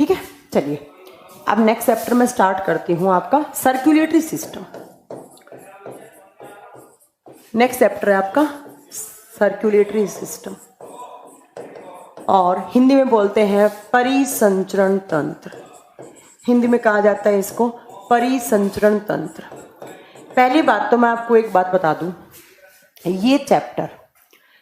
ठीक है, चलिए अब नेक्स्ट चैप्टर में स्टार्ट करती हूँ आपका सर्कुलेटरी सिस्टम। नेक्स्ट चैप्टर है आपका सर्कुलेटरी सिस्टम और हिंदी में बोलते हैं परिसंचरण तंत्र। हिंदी में कहा जाता है इसको परिसंचरण तंत्र। पहली बात तो मैं आपको एक बात बता दूं, ये चैप्टर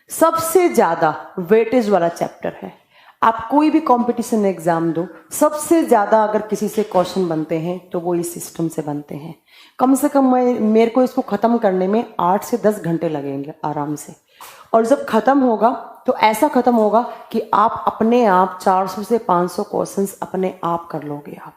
सबसे ज्यादा वेटेज वाला चैप्टर है। आप कोई भी कंपटीशन एग्जाम दो, सबसे ज्यादा अगर किसी से क्वेश्चन बनते हैं तो वो इस सिस्टम से बनते हैं। कम से कम मेरे को इसको खत्म करने में 8 से 10 घंटे लगेंगे आराम से। और जब खत्म होगा तो ऐसा खत्म होगा कि आप अपने आप 400 से 500 क्वेश्चंस अपने आप कर लोगे आप,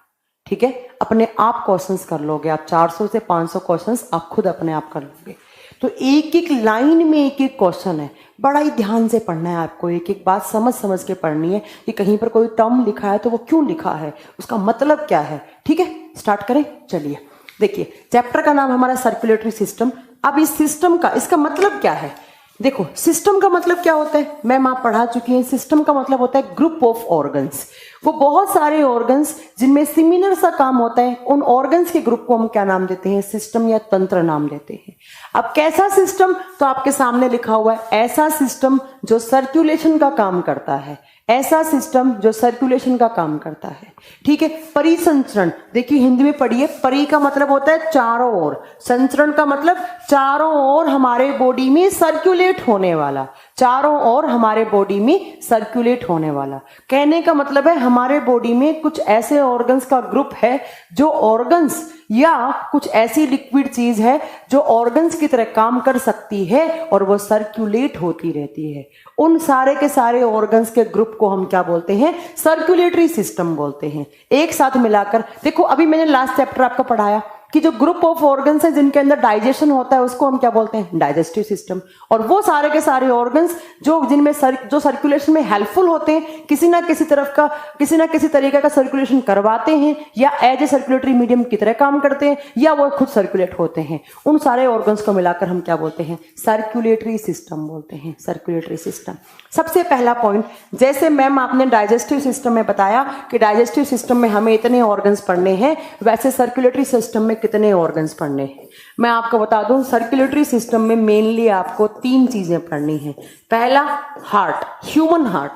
ठीक है, अपने आप क्वेश्चंस कर लोगे आप। 400 से 500 क्वेश्चंस आप खुद अपने आप कर लोगे। तो एक एक लाइन में एक एक क्वेश्चन है, बड़ा ही ध्यान से पढ़ना है आपको। एक एक बात समझ समझ के पढ़नी है कि कहीं पर कोई टर्म लिखा है तो वो क्यों लिखा है, उसका मतलब क्या है। ठीक है, स्टार्ट करें। चलिए देखिए, चैप्टर का नाम हमारा सर्कुलेटरी सिस्टम। अब इस सिस्टम का इसका मतलब क्या है, देखो सिस्टम का मतलब क्या होता है, मैम आप पढ़ा चुकी हैं। सिस्टम का मतलब होता है ग्रुप ऑफ ऑर्गन्स। वो बहुत सारे ऑर्गन्स जिनमें सिमिलर सा काम होता है, उन ऑर्गन्स के ग्रुप को हम क्या नाम देते हैं, सिस्टम या तंत्र नाम देते हैं। अब कैसा सिस्टम, तो आपके सामने लिखा हुआ है ऐसा सिस्टम जो सर्कुलेशन का काम करता है, ऐसा सिस्टम जो सर्कुलेशन का काम करता है। ठीक है, परिसंचरण देखिए हिंदी में पढ़िए, परि का मतलब होता है चारों ओर, संचरण का मतलब चारों ओर हमारे बॉडी में सर्कुलेट होने वाला, चारों ओर हमारे बॉडी में सर्कुलेट होने वाला। कहने का मतलब है हमारे बॉडी में कुछ ऐसे ऑर्गन्स का ग्रुप है जो ऑर्गन्स या कुछ ऐसी लिक्विड चीज है जो ऑर्गन्स की तरह काम कर सकती है और वो सर्कुलेट होती रहती है। उन सारे के सारे ऑर्गन्स के ग्रुप को हम क्या बोलते हैं, सर्कुलेटरी सिस्टम बोलते हैं। एक साथ मिलाकर देखो, अभी मैंने लास्ट चैप्टर आपको पढ़ाया कि जो ग्रुप ऑफ ऑर्गन्स है जिनके अंदर डाइजेशन होता है उसको हम क्या बोलते हैं, डाइजेस्टिव सिस्टम। और वो सारे के सारे ऑर्गन्स जो जिनमें जो सर्कुलेशन में हेल्पफुल होते हैं, किसी ना किसी तरफ का किसी ना किसी तरीके का सर्कुलेशन करवाते हैं या एज ए सर्कुलेटरी मीडियम की तरह काम करते हैं या वो खुद सर्कुलेट होते हैं, उन सारे ऑर्गन्स को मिलाकर हम क्या बोलते हैं, सर्कुलेटरी सिस्टम बोलते हैं। Circulatory system. सबसे पहला पॉइंट, जैसे मैम आपने डाइजेस्टिव सिस्टम में बताया कि डाइजेस्टिव सिस्टम में हमें इतने ऑर्गन्स पढ़ने हैं, वैसे सर्कुलेटरी सिस्टम में कितने ऑर्गन्स पढ़ने हैं। मैं आपको बता दूं, सर्कुलेटरी सिस्टम में मेनली आपको 3 चीजें पढ़नी है। पहला हार्ट, ह्यूमन हार्ट।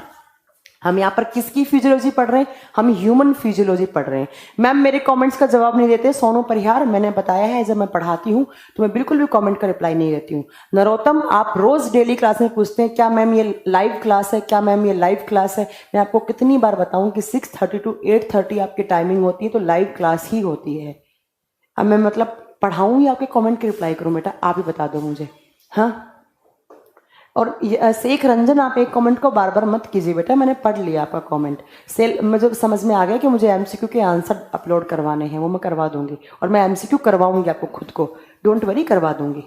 हम यहाँ पर किसकी फिजियोलॉजी पढ़ रहे हैं, हम ह्यूमन फिजियोलॉजी पढ़ रहे हैं। मैम मेरे कमेंट्स का जवाब नहीं देते, सोनू परिहार मैंने बताया है जब मैं पढ़ाती हूँ तो मैं बिल्कुल भी कमेंट का रिप्लाई नहीं देती हूँ। नरोत्तम आप रोज डेली क्लास में पूछते हैं क्या मैम ये लाइव क्लास है, क्या मैम ये लाइव क्लास है। मैं आपको कितनी बार बताऊं कि 6:30 to 8:30 आपकी टाइमिंग होती है, तो लाइव क्लास ही होती है। अब मैं मतलब पढ़ाऊँ या आपके कमेंट की रिप्लाई करूँ, बेटा आप ही बता दो मुझे। हाँ, और शेख रंजन आप एक कमेंट को बार बार मत कीजिए बेटा, मैंने पढ़ लिया आपका कमेंट। मुझे समझ में आ गया कि मुझे एमसीक्यू के आंसर अपलोड करवाने हैं, वो मैं करवा दूंगी और मैं एमसीक्यू करवाऊंगी आपको खुद को, डोंट वरी, करवा दूंगी।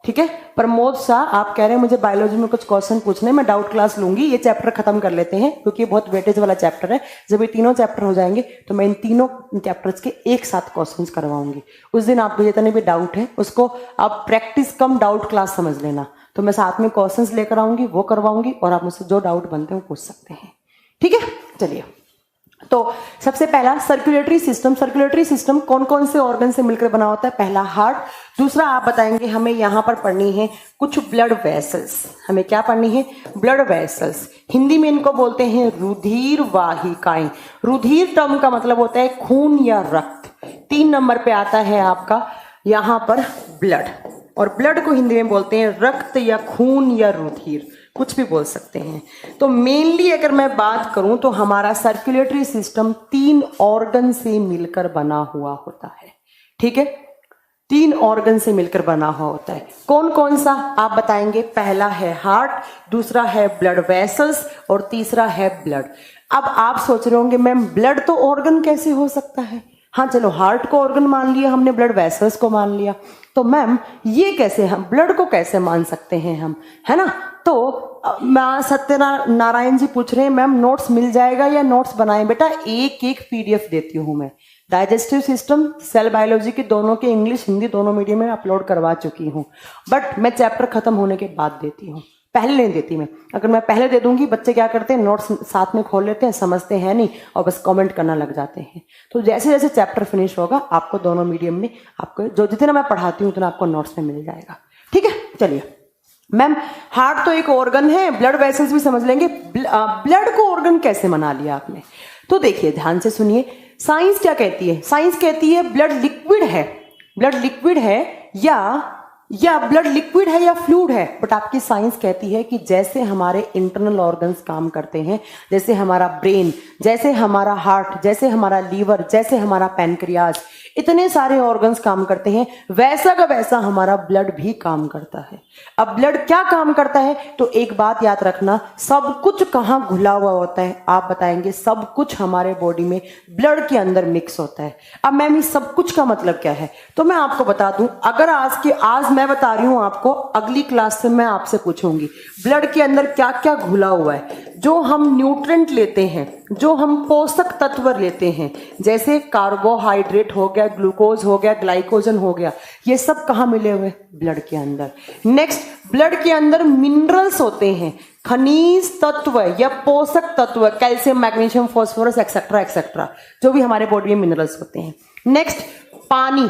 ठीक है, प्रमोद शाह आप कह रहे हैं मुझे बायोलॉजी में कुछ क्वेश्चन पूछने, मैं डाउट क्लास लूंगी। ये चैप्टर खत्म कर लेते हैं क्योंकि ये बहुत वेटेज वाला चैप्टर है। जब ये तीनों चैप्टर हो जाएंगे तो मैं इन तीनों चैप्टर्स के एक साथ क्वेश्चंस करवाऊंगी। उस दिन आपको जितने भी डाउट है उसको आप प्रैक्टिस कम डाउट क्लास समझ लेना, तो मैं साथ में क्वेश्चंस लेकर आऊंगी, वो करवाऊंगी और आप मुझसे जो डाउट बनते हैं वो पूछ सकते हैं। ठीक है, चलिए तो सबसे पहला सर्कुलेटरी सिस्टम। सर्कुलेटरी सिस्टम कौन कौन से ऑर्गन से मिलकर बना होता है, पहला हार्ट, दूसरा आप बताएंगे हमें यहाँ पर पढ़नी है कुछ ब्लड वेसल्स। हमें क्या पढ़नी है, ब्लड वेसल्स। हिंदी में इनको बोलते हैं रुधिर वाहिकाएं। रुधिर टर्म का मतलब होता है खून या रक्त। 3 नंबर पे आता है आपका यहाँ पर ब्लड, और ब्लड को हिंदी में बोलते हैं रक्त या खून या रुधिर, कुछ भी बोल सकते हैं। तो मेनली अगर मैं बात करूं तो हमारा सर्कुलेटरी सिस्टम 3 ऑर्गन से मिलकर बना हुआ होता है। ठीक है, 3 ऑर्गन से मिलकर बना हुआ होता है। कौन कौन सा आप बताएंगे, पहला है हार्ट, दूसरा है ब्लड वेसल्स और तीसरा है ब्लड। अब आप सोच रहे होंगे मैम ब्लड तो ऑर्गन कैसे हो सकता है। हाँ चलो, हार्ट को ऑर्गन मान लिया हमने, ब्लड वेसल्स को मान लिया, तो मैम ये कैसे, हम ब्लड को कैसे मान सकते हैं हम, है ना। तो सत्यनारायण जी पूछ रहे हैं मैम नोट्स मिल जाएगा या नोट्स बनाएं। बेटा एक एक पीडीएफ देती हूँ मैं, डाइजेस्टिव सिस्टम, सेल बायोलॉजी के दोनों के इंग्लिश हिंदी दोनों मीडियम में अपलोड करवा चुकी हूँ, बट मैं चैप्टर खत्म होने के बाद देती हूँ। पहले नहीं देती मैं। अगर मैं पहले दे दूंगी बच्चे क्या करते हैं, नोट्स साथ में खोल लेते हैं, समझते हैं नहीं और बस कमेंट करना लग जाते हैं। तो जैसे जैसे चैप्टर फिनिश होगा आपको दोनों मीडियम में आपको जो जितना मैं पढ़ाती हूँ उतना आपको नोट्स में मिल जाएगा। ठीक है, चलिए मैम, हार्ट तो एक ऑर्गन है, ब्लड वेसल्स भी समझ लेंगे। ब्लड को ऑर्गन कैसे बना लिया आपने, तो देखिए ध्यान से सुनिए। साइंस क्या कहती है, साइंस कहती है ब्लड लिक्विड है, ब्लड लिक्विड है या ब्लड लिक्विड है या फ्लूइड है। बट आपकी साइंस कहती है कि जैसे हमारे इंटरनल ऑर्गन्स काम करते हैं, जैसे हमारा ब्रेन, जैसे हमारा हार्ट, जैसे हमारा लीवर, जैसे हमारा पैनक्रियाज, इतने सारे ऑर्गन्स काम करते हैं, वैसा का वैसा हमारा ब्लड भी काम करता है। अब ब्लड क्या काम करता है, तो एक बात याद रखना, सब कुछ कहाँ घुला हुआ होता है, आप बताएंगे। सब कुछ हमारे बॉडी में ब्लड के अंदर मिक्स होता है। अब मैम इस सब कुछ का मतलब क्या है, तो मैं आपको बता दूं, अगर आज मैं बता रही हूं आपको, अगली क्लास से मैं आपसे पूछूंगी ब्लड के अंदर क्या क्या घुला हुआ है। जो हम न्यूट्रेंट लेते हैं, जो हम पोषक तत्व लेते हैं, जैसे कार्बोहाइड्रेट हो गया, ग्लूकोज हो गया, ग्लाइकोजन हो गया, ये सब कहाँ मिले हुए, ब्लड के अंदर। नेक्स्ट, ब्लड के अंदर मिनरल्स होते हैं, खनिज तत्व या पोषक तत्व, calcium, magnesium, phosphorus etcetera etcetera, जो भी हमारे बॉडी में मिनरल्स होते हैं। नेक्स्ट, पानी,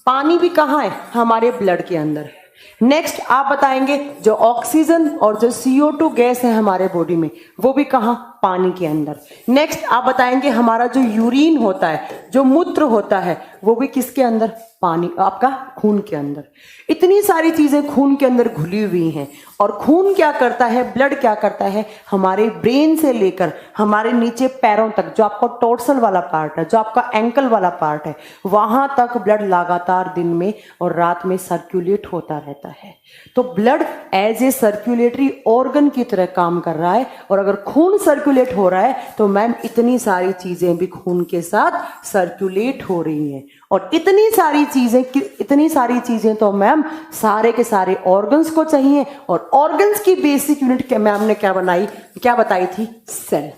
पानी भी कहाँ है, हमारे ब्लड के अंदर है। नेक्स्ट आप बताएंगे जो ऑक्सीजन और जो CO2 गैस है हमारे बॉडी में, वो भी कहाँ, पानी के अंदर। नेक्स्ट आप बताएंगे हमारा जो यूरिन होता है, जो मूत्र होता है, वो भी किसके अंदर, पानी, आपका खून के अंदर। इतनी सारी चीजें खून के अंदर घुली हुई हैं। और खून क्या करता है, ब्लड क्या करता है, हमारे ब्रेन से लेकर हमारे नीचे पैरों तक, जो आपका टोर्सल वाला पार्ट है, जो आपका एंकल वाला पार्ट है, वहां तक ब्लड लगातार दिन में और रात में सर्कुलेट होता रहता है। तो blood as a circulatory organ की तरह काम कर रहा है। और अगर खून सर्कुलेट हो रहा है तो मैम इतनी सारी चीजें भी खून के साथ सर्कुलेट हो रही हैं। और इतनी सारी चीजें तो मैम सारे के सारे ऑर्गन्स को चाहिए। और ऑर्गन्स की बेसिक यूनिट मैम ने क्या बताई थी, सेल।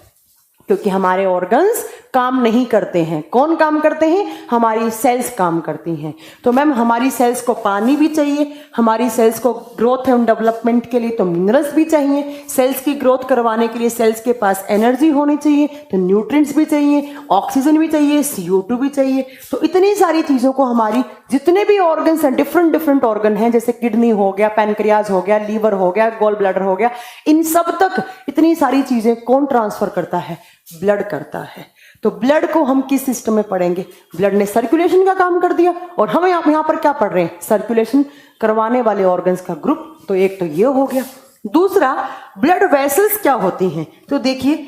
क्योंकि हमारे ऑर्गन्स काम नहीं करते हैं, कौन काम करते हैं, हमारी सेल्स काम करती हैं। तो मैम हमारी सेल्स को पानी भी चाहिए, हमारी सेल्स को ग्रोथ एंड डेवलपमेंट के लिए तो मिनरल्स भी चाहिए, सेल्स की ग्रोथ करवाने के लिए सेल्स के पास एनर्जी होनी चाहिए, तो न्यूट्रिएंट्स भी चाहिए, ऑक्सीजन भी चाहिए, CO2 भी चाहिए। तो इतनी सारी चीजों को हमारी जितने भी ऑर्गन्स हैं, डिफरेंट ऑर्गन हैं, जैसे किडनी हो गया, पैनक्रियाज हो गया, लीवर हो गया, गॉल ब्लैडर हो गया, इन सब तक इतनी सारी चीजें कौन ट्रांसफर करता है, ब्लड करता है। तो ब्लड को हम किस सिस्टम में पढ़ेंगे, ब्लड ने सर्कुलेशन का काम कर दिया। और हम यहाँ पर क्या पढ़ रहे हैं, सर्कुलेशन करवाने वाले ऑर्गन्स का ग्रुप। तो एक तो ये हो गया। दूसरा, ब्लड वेसल्स क्या होती हैं, तो देखिए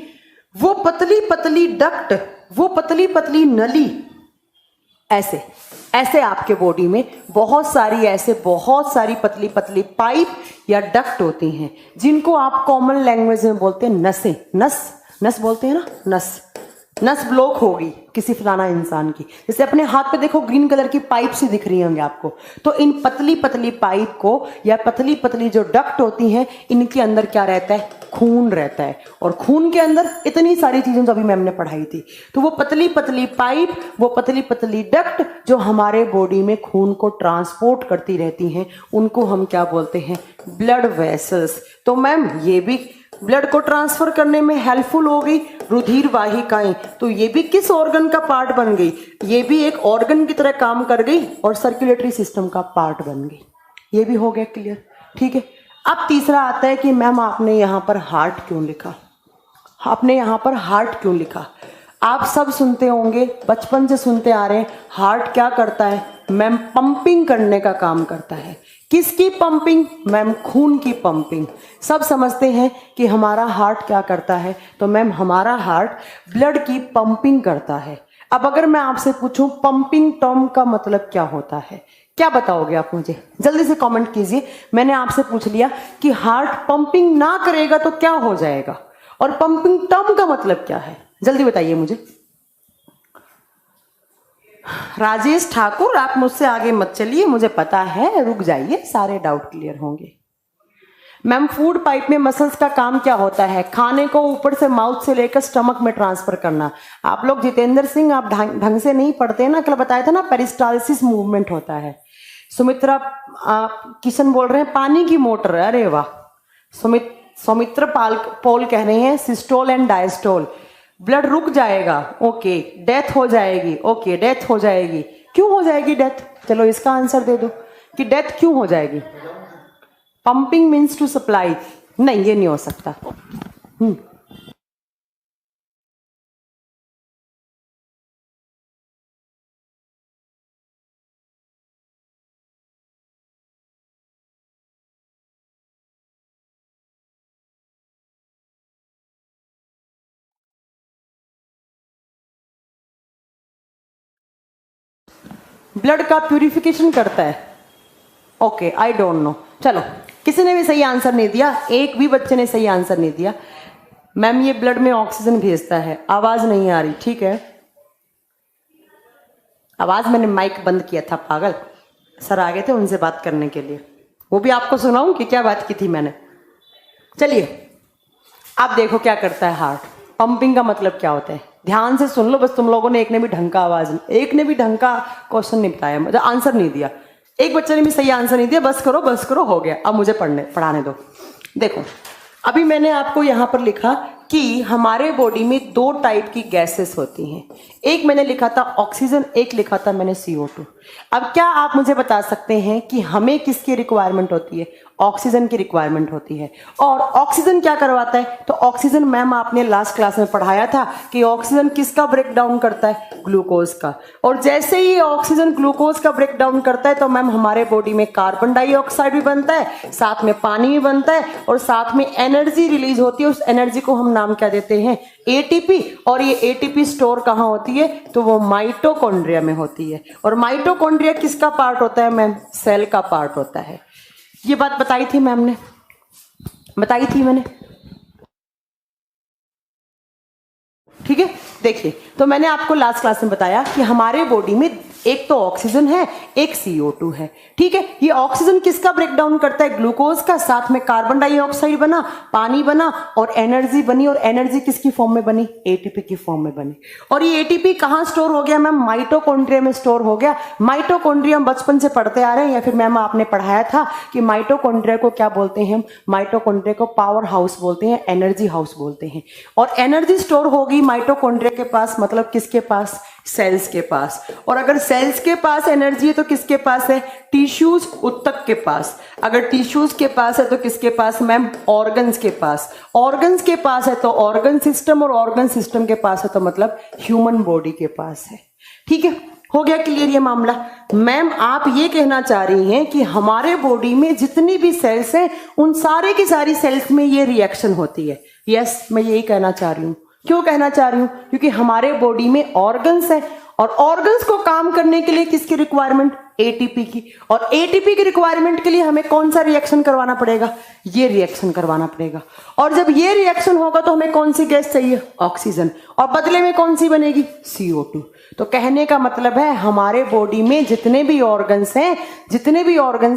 वो पतली पतली डक्ट, वो पतली पतली नली, ऐसे आपके बॉडी में बहुत सारी पतली पतली पाइप या डक्ट होती हैं, जिनको आप कॉमन लैंग्वेज में बोलते हैं नसें। नस बोलते हैं ना, नस ब्लॉक होगी किसी फलाना इंसान की, जैसे अपने हाथ पे देखो ग्रीन कलर की पाइप सी दिख रही होंगी आपको। तो इन पतली पतली पाइप को या पतली पतली जो डक्ट होती हैं, इनके अंदर क्या रहता है, खून रहता है। और खून के अंदर इतनी सारी चीजें जो अभी मैम ने पढ़ाई थी। तो वो पतली पतली पाइप, वो पतली पतली डक्ट जो हमारे बॉडी में खून को ट्रांसपोर्ट करती रहती हैं, उनको हम क्या बोलते हैं, ब्लड वेसल्स। तो मैम ये भी ब्लड को ट्रांसफर करने में हेल्पफुल हो गई रुधिर वाहिकाएं। तो ये भी किस ऑर्गन का पार्ट बन गई, ये भी एक ऑर्गन की तरह काम कर गई और सर्कुलेटरी सिस्टम का पार्ट बन गई। ये भी हो गया क्लियर, ठीक है। अब तीसरा आता है कि मैम आपने यहां पर हार्ट क्यों लिखा, आपने यहां पर हार्ट क्यों लिखा। आप सब सुनते होंगे, बचपन से सुनते आ रहे हैं, हार्ट क्या करता है मैम, पंपिंग करने का काम करता है। किसकी पंपिंग मैम, खून की पंपिंग। सब समझते हैं कि हमारा हार्ट क्या करता है, तो मैम हमारा हार्ट ब्लड की पंपिंग करता है। अब अगर मैं आपसे पूछूं पंपिंग टर्म का मतलब क्या होता है, क्या बताओगे आप मुझे, जल्दी से कमेंट कीजिए। मैंने आपसे पूछ लिया कि हार्ट पंपिंग ना करेगा तो क्या हो जाएगा, और पंपिंग टर्म का मतलब क्या है, जल्दी बताइए मुझे। राजेश ठाकुर, आप मुझसे आगे मत चलिए, मुझे पता है, रुक जाइए, सारे डाउट क्लियर होंगे। मैम फूड पाइप में मसल्स का काम क्या होता है, खाने को ऊपर से माउथ से लेकर स्टमक में ट्रांसफर करना। आप लोग जितेंद्र सिंह, आप ढंग से नहीं पढ़ते ना, कल बताया था ना, पेरिस्टाल्सिस मूवमेंट होता है। सुमित्रा किशन बोल रहे हैं पानी की मोटर, अरे वाह, सौमित्र पॉल कह रहे हैं सिस्टोल एंड डायस्टोल, ब्लड रुक जाएगा, ओके, डेथ हो जाएगी, ओके, डेथ हो जाएगी। क्यों हो जाएगी डेथ? चलो इसका आंसर दे दो कि डेथ क्यों हो जाएगी। पंपिंग मीन्स टू सप्लाई, नहीं ये नहीं हो सकता। ब्लड का प्यूरिफिकेशन करता है, ओके, आई डोंट नो। चलो किसी ने भी सही आंसर नहीं दिया, एक भी बच्चे ने सही आंसर नहीं दिया। मैम ये ब्लड में ऑक्सीजन भेजता है, आवाज नहीं आ रही, ठीक है, आवाज मैंने माइक बंद किया था, पागल सर आ गए थे उनसे बात करने के लिए, वो भी आपको सुनाऊं कि क्या बात की थी मैंने। चलिए आप देखो क्या करता है हार्ट, पंपिंग का मतलब क्या होता है, ध्यान से सुन लो बस। तुम लोगों ने एक ने भी ढंग का क्वेश्चन नहीं बताया, मतलब आंसर नहीं दिया, एक बच्चे ने भी सही आंसर नहीं दिया। बस करो हो गया, अब मुझे पढ़ाने दो। देखो अभी मैंने आपको यहां पर लिखा कि हमारे बॉडी में दो टाइप की गैसेस होती हैं, एक मैंने लिखा था ऑक्सीजन, एक लिखा था मैंने CO2। अब क्या आप मुझे बता सकते हैं कि हमें किसकी रिक्वायरमेंट होती है? ऑक्सीजन की रिक्वायरमेंट होती है। और ऑक्सीजन क्या करवाता है? तो ऑक्सीजन मैम आपने लास्ट क्लास में पढ़ाया था कि ऑक्सीजन किसका ब्रेक डाउन करता है? ग्लूकोज का। और जैसे ही ऑक्सीजन ग्लूकोज का ब्रेक डाउन करता है तो मैम हमारे बॉडी में कार्बन डाइऑक्साइड भी बनता है, साथ में पानी भी बनता है, और साथ में एनर्जी रिलीज होती है। उस एनर्जी को हम नाम क्या देते हैं? एटीपी। और ये एटीपी स्टोर कहाँ होती है? तो वो माइटोकॉन्ड्रिया में होती है। और माइटोकॉन्ड्रिया किसका पार्ट होता है मैम? सेल का पार्ट होता है। ये बात बताई थी मैम ने, बताई थी मैंने, ठीक है। देखिए तो मैंने आपको लास्ट क्लास में बताया कि हमारे बॉडी में एक तो ऑक्सीजन है, एक CO2 है, ठीक है। ये ऑक्सीजन किसका ब्रेक डाउन करता है? ग्लूकोज का, साथ में कार्बन डाइऑक्साइड बना, पानी बना और एनर्जी बनी। और एनर्जी किसकी फॉर्म में बनी? एटीपी की फॉर्म में बनी। और ये एटीपी कहाँ स्टोर हो गया मैम? माइटोकॉन्ड्रिया में स्टोर हो गया। माइटोकॉन्ड्रिया हम बचपन से पढ़ते आ रहे हैं, या फिर मैम आपने पढ़ाया था कि माइटोकॉन्ड्रिया को क्या बोलते हैं? माइटोकॉन्ड्रिया को पावर हाउस बोलते हैं, एनर्जी हाउस बोलते हैं। और एनर्जी स्टोर होगी माइटोकॉन्ड्रिया के पास, मतलब किसके पास? सेल्स के पास। और अगर सेल्स के पास एनर्जी है तो किसके पास है? टिश्यूज, उत्तक के पास। अगर टिश्यूज के पास है तो किसके पास मैम? ऑर्गन्स के पास। ऑर्गन्स के पास है तो ऑर्गन सिस्टम, और ऑर्गन सिस्टम के पास है तो मतलब ह्यूमन बॉडी के पास है, ठीक है। हो गया क्लियर ये मामला? मैम आप ये कहना चाह रही हैं कि हमारे बॉडी में जितनी भी सेल्स हैं उन सारे की सारी सेल्स में ये रिएक्शन होती है। यस, मैं यही कहना चाह रही हूँ। क्यों कहना चाह रही हूं? क्योंकि हमारे बॉडी में ऑर्गन्स है, और ऑर्गन्स को काम करने के लिए किसकी रिक्वायरमेंट? एटीपी की। और एटीपी की रिक्वायरमेंट के लिए हमें कौन सा रिएक्शन करवाना पड़ेगा? ये रिएक्शन करवाना पड़ेगा। और जब ये रिएक्शन होगा तो हमें कौन सी गैस चाहिए? ऑक्सीजन। और बदले में कौन सी बनेगी? CO2। तो कहने का मतलब है हमारे बॉडी में जितने भी ऑर्गन्स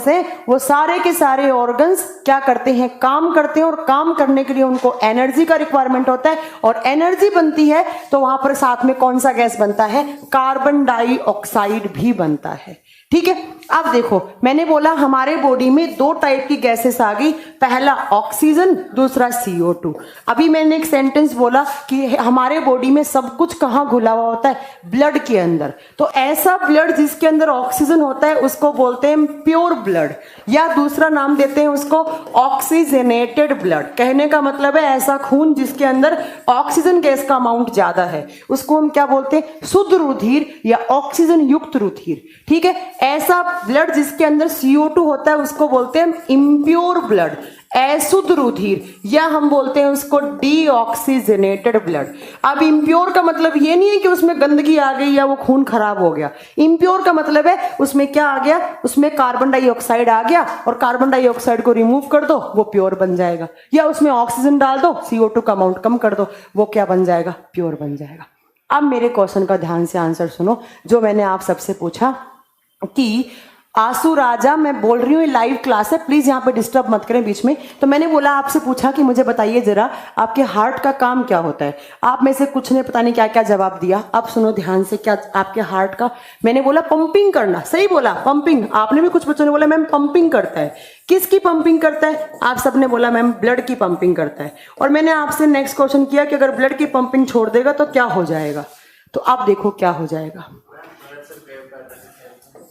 हैं वो सारे के सारे ऑर्गन्स क्या करते हैं? काम करते हैं। और काम करने के लिए उनको एनर्जी का रिक्वायरमेंट होता है, और एनर्जी बनती है तो वहां पर साथ में कौन सा गैस बनता है? कार्बन डाइऑक्साइड भी बनता है, ठीक है। अब देखो मैंने बोला हमारे बॉडी में दो टाइप की गैसेस आ गई, पहला ऑक्सीजन, दूसरा CO2। अभी मैंने एक सेंटेंस बोला कि हमारे बॉडी में सब कुछ कहाँ घुला हुआ होता है? ब्लड के अंदर। तो ऐसा ब्लड जिसके अंदर ऑक्सीजन होता है उसको बोलते हैं प्योर ब्लड, या दूसरा नाम देते हैं उसको ऑक्सीजनेटेड ब्लड। कहने का मतलब है ऐसा खून जिसके अंदर ऑक्सीजन गैस का अमाउंट ज्यादा है, उसको हम क्या बोलते हैं? शुद्ध रुधिर या ऑक्सीजन युक्त रुधिर, ठीक है। ऐसा ब्लड जिसके अंदर CO2 होता है उसको बोलते हैं इम्प्योर ब्लड, अशुद्ध रुधिर, या हम बोलते हैं उसको डीऑक्सीजनेटेड ब्लड। अब इम्प्योर का मतलब ये नहीं है कि उसमें गंदगी आ गई या वो खून खराब हो गया। इम्प्योर का मतलब है उसमें क्या आ गया? उसमें कार्बन डाइऑक्साइड आ गया, और कार्बन डाइऑक्साइड को रिमूव कर दो वो प्योर बन जाएगा, या उसमें ऑक्सीजन डाल दो, CO2 का अमाउंट कम कर दो, वो क्या बन जाएगा? प्योर बन जाएगा। अब मेरे क्वेश्चन का ध्यान से आंसर सुनो, जो मैंने आप सबसे पूछा कि आंसू राजा, मैं बोल रही हूँ ये लाइव क्लास है, प्लीज यहाँ पे डिस्टर्ब मत करें बीच में। तो मैंने बोला आपसे पूछा कि मुझे बताइए जरा आपके हार्ट का काम क्या होता है। आप में से कुछ ने पता नहीं क्या क्या जवाब दिया। अब सुनो ध्यान से, क्या आपके हार्ट का, मैंने बोला पंपिंग करना, सही बोला पंपिंग। आपने भी, कुछ बच्चों ने बोला मैम पंपिंग करता है। किसकी पंपिंग करता है? आप सबने बोला मैम ब्लड की पंपिंग करता है। और मैंने आपसे नेक्स्ट क्वेश्चन किया कि अगर ब्लड की पंपिंग छोड़ देगा तो क्या हो जाएगा। तो आप देखो क्या हो जाएगा।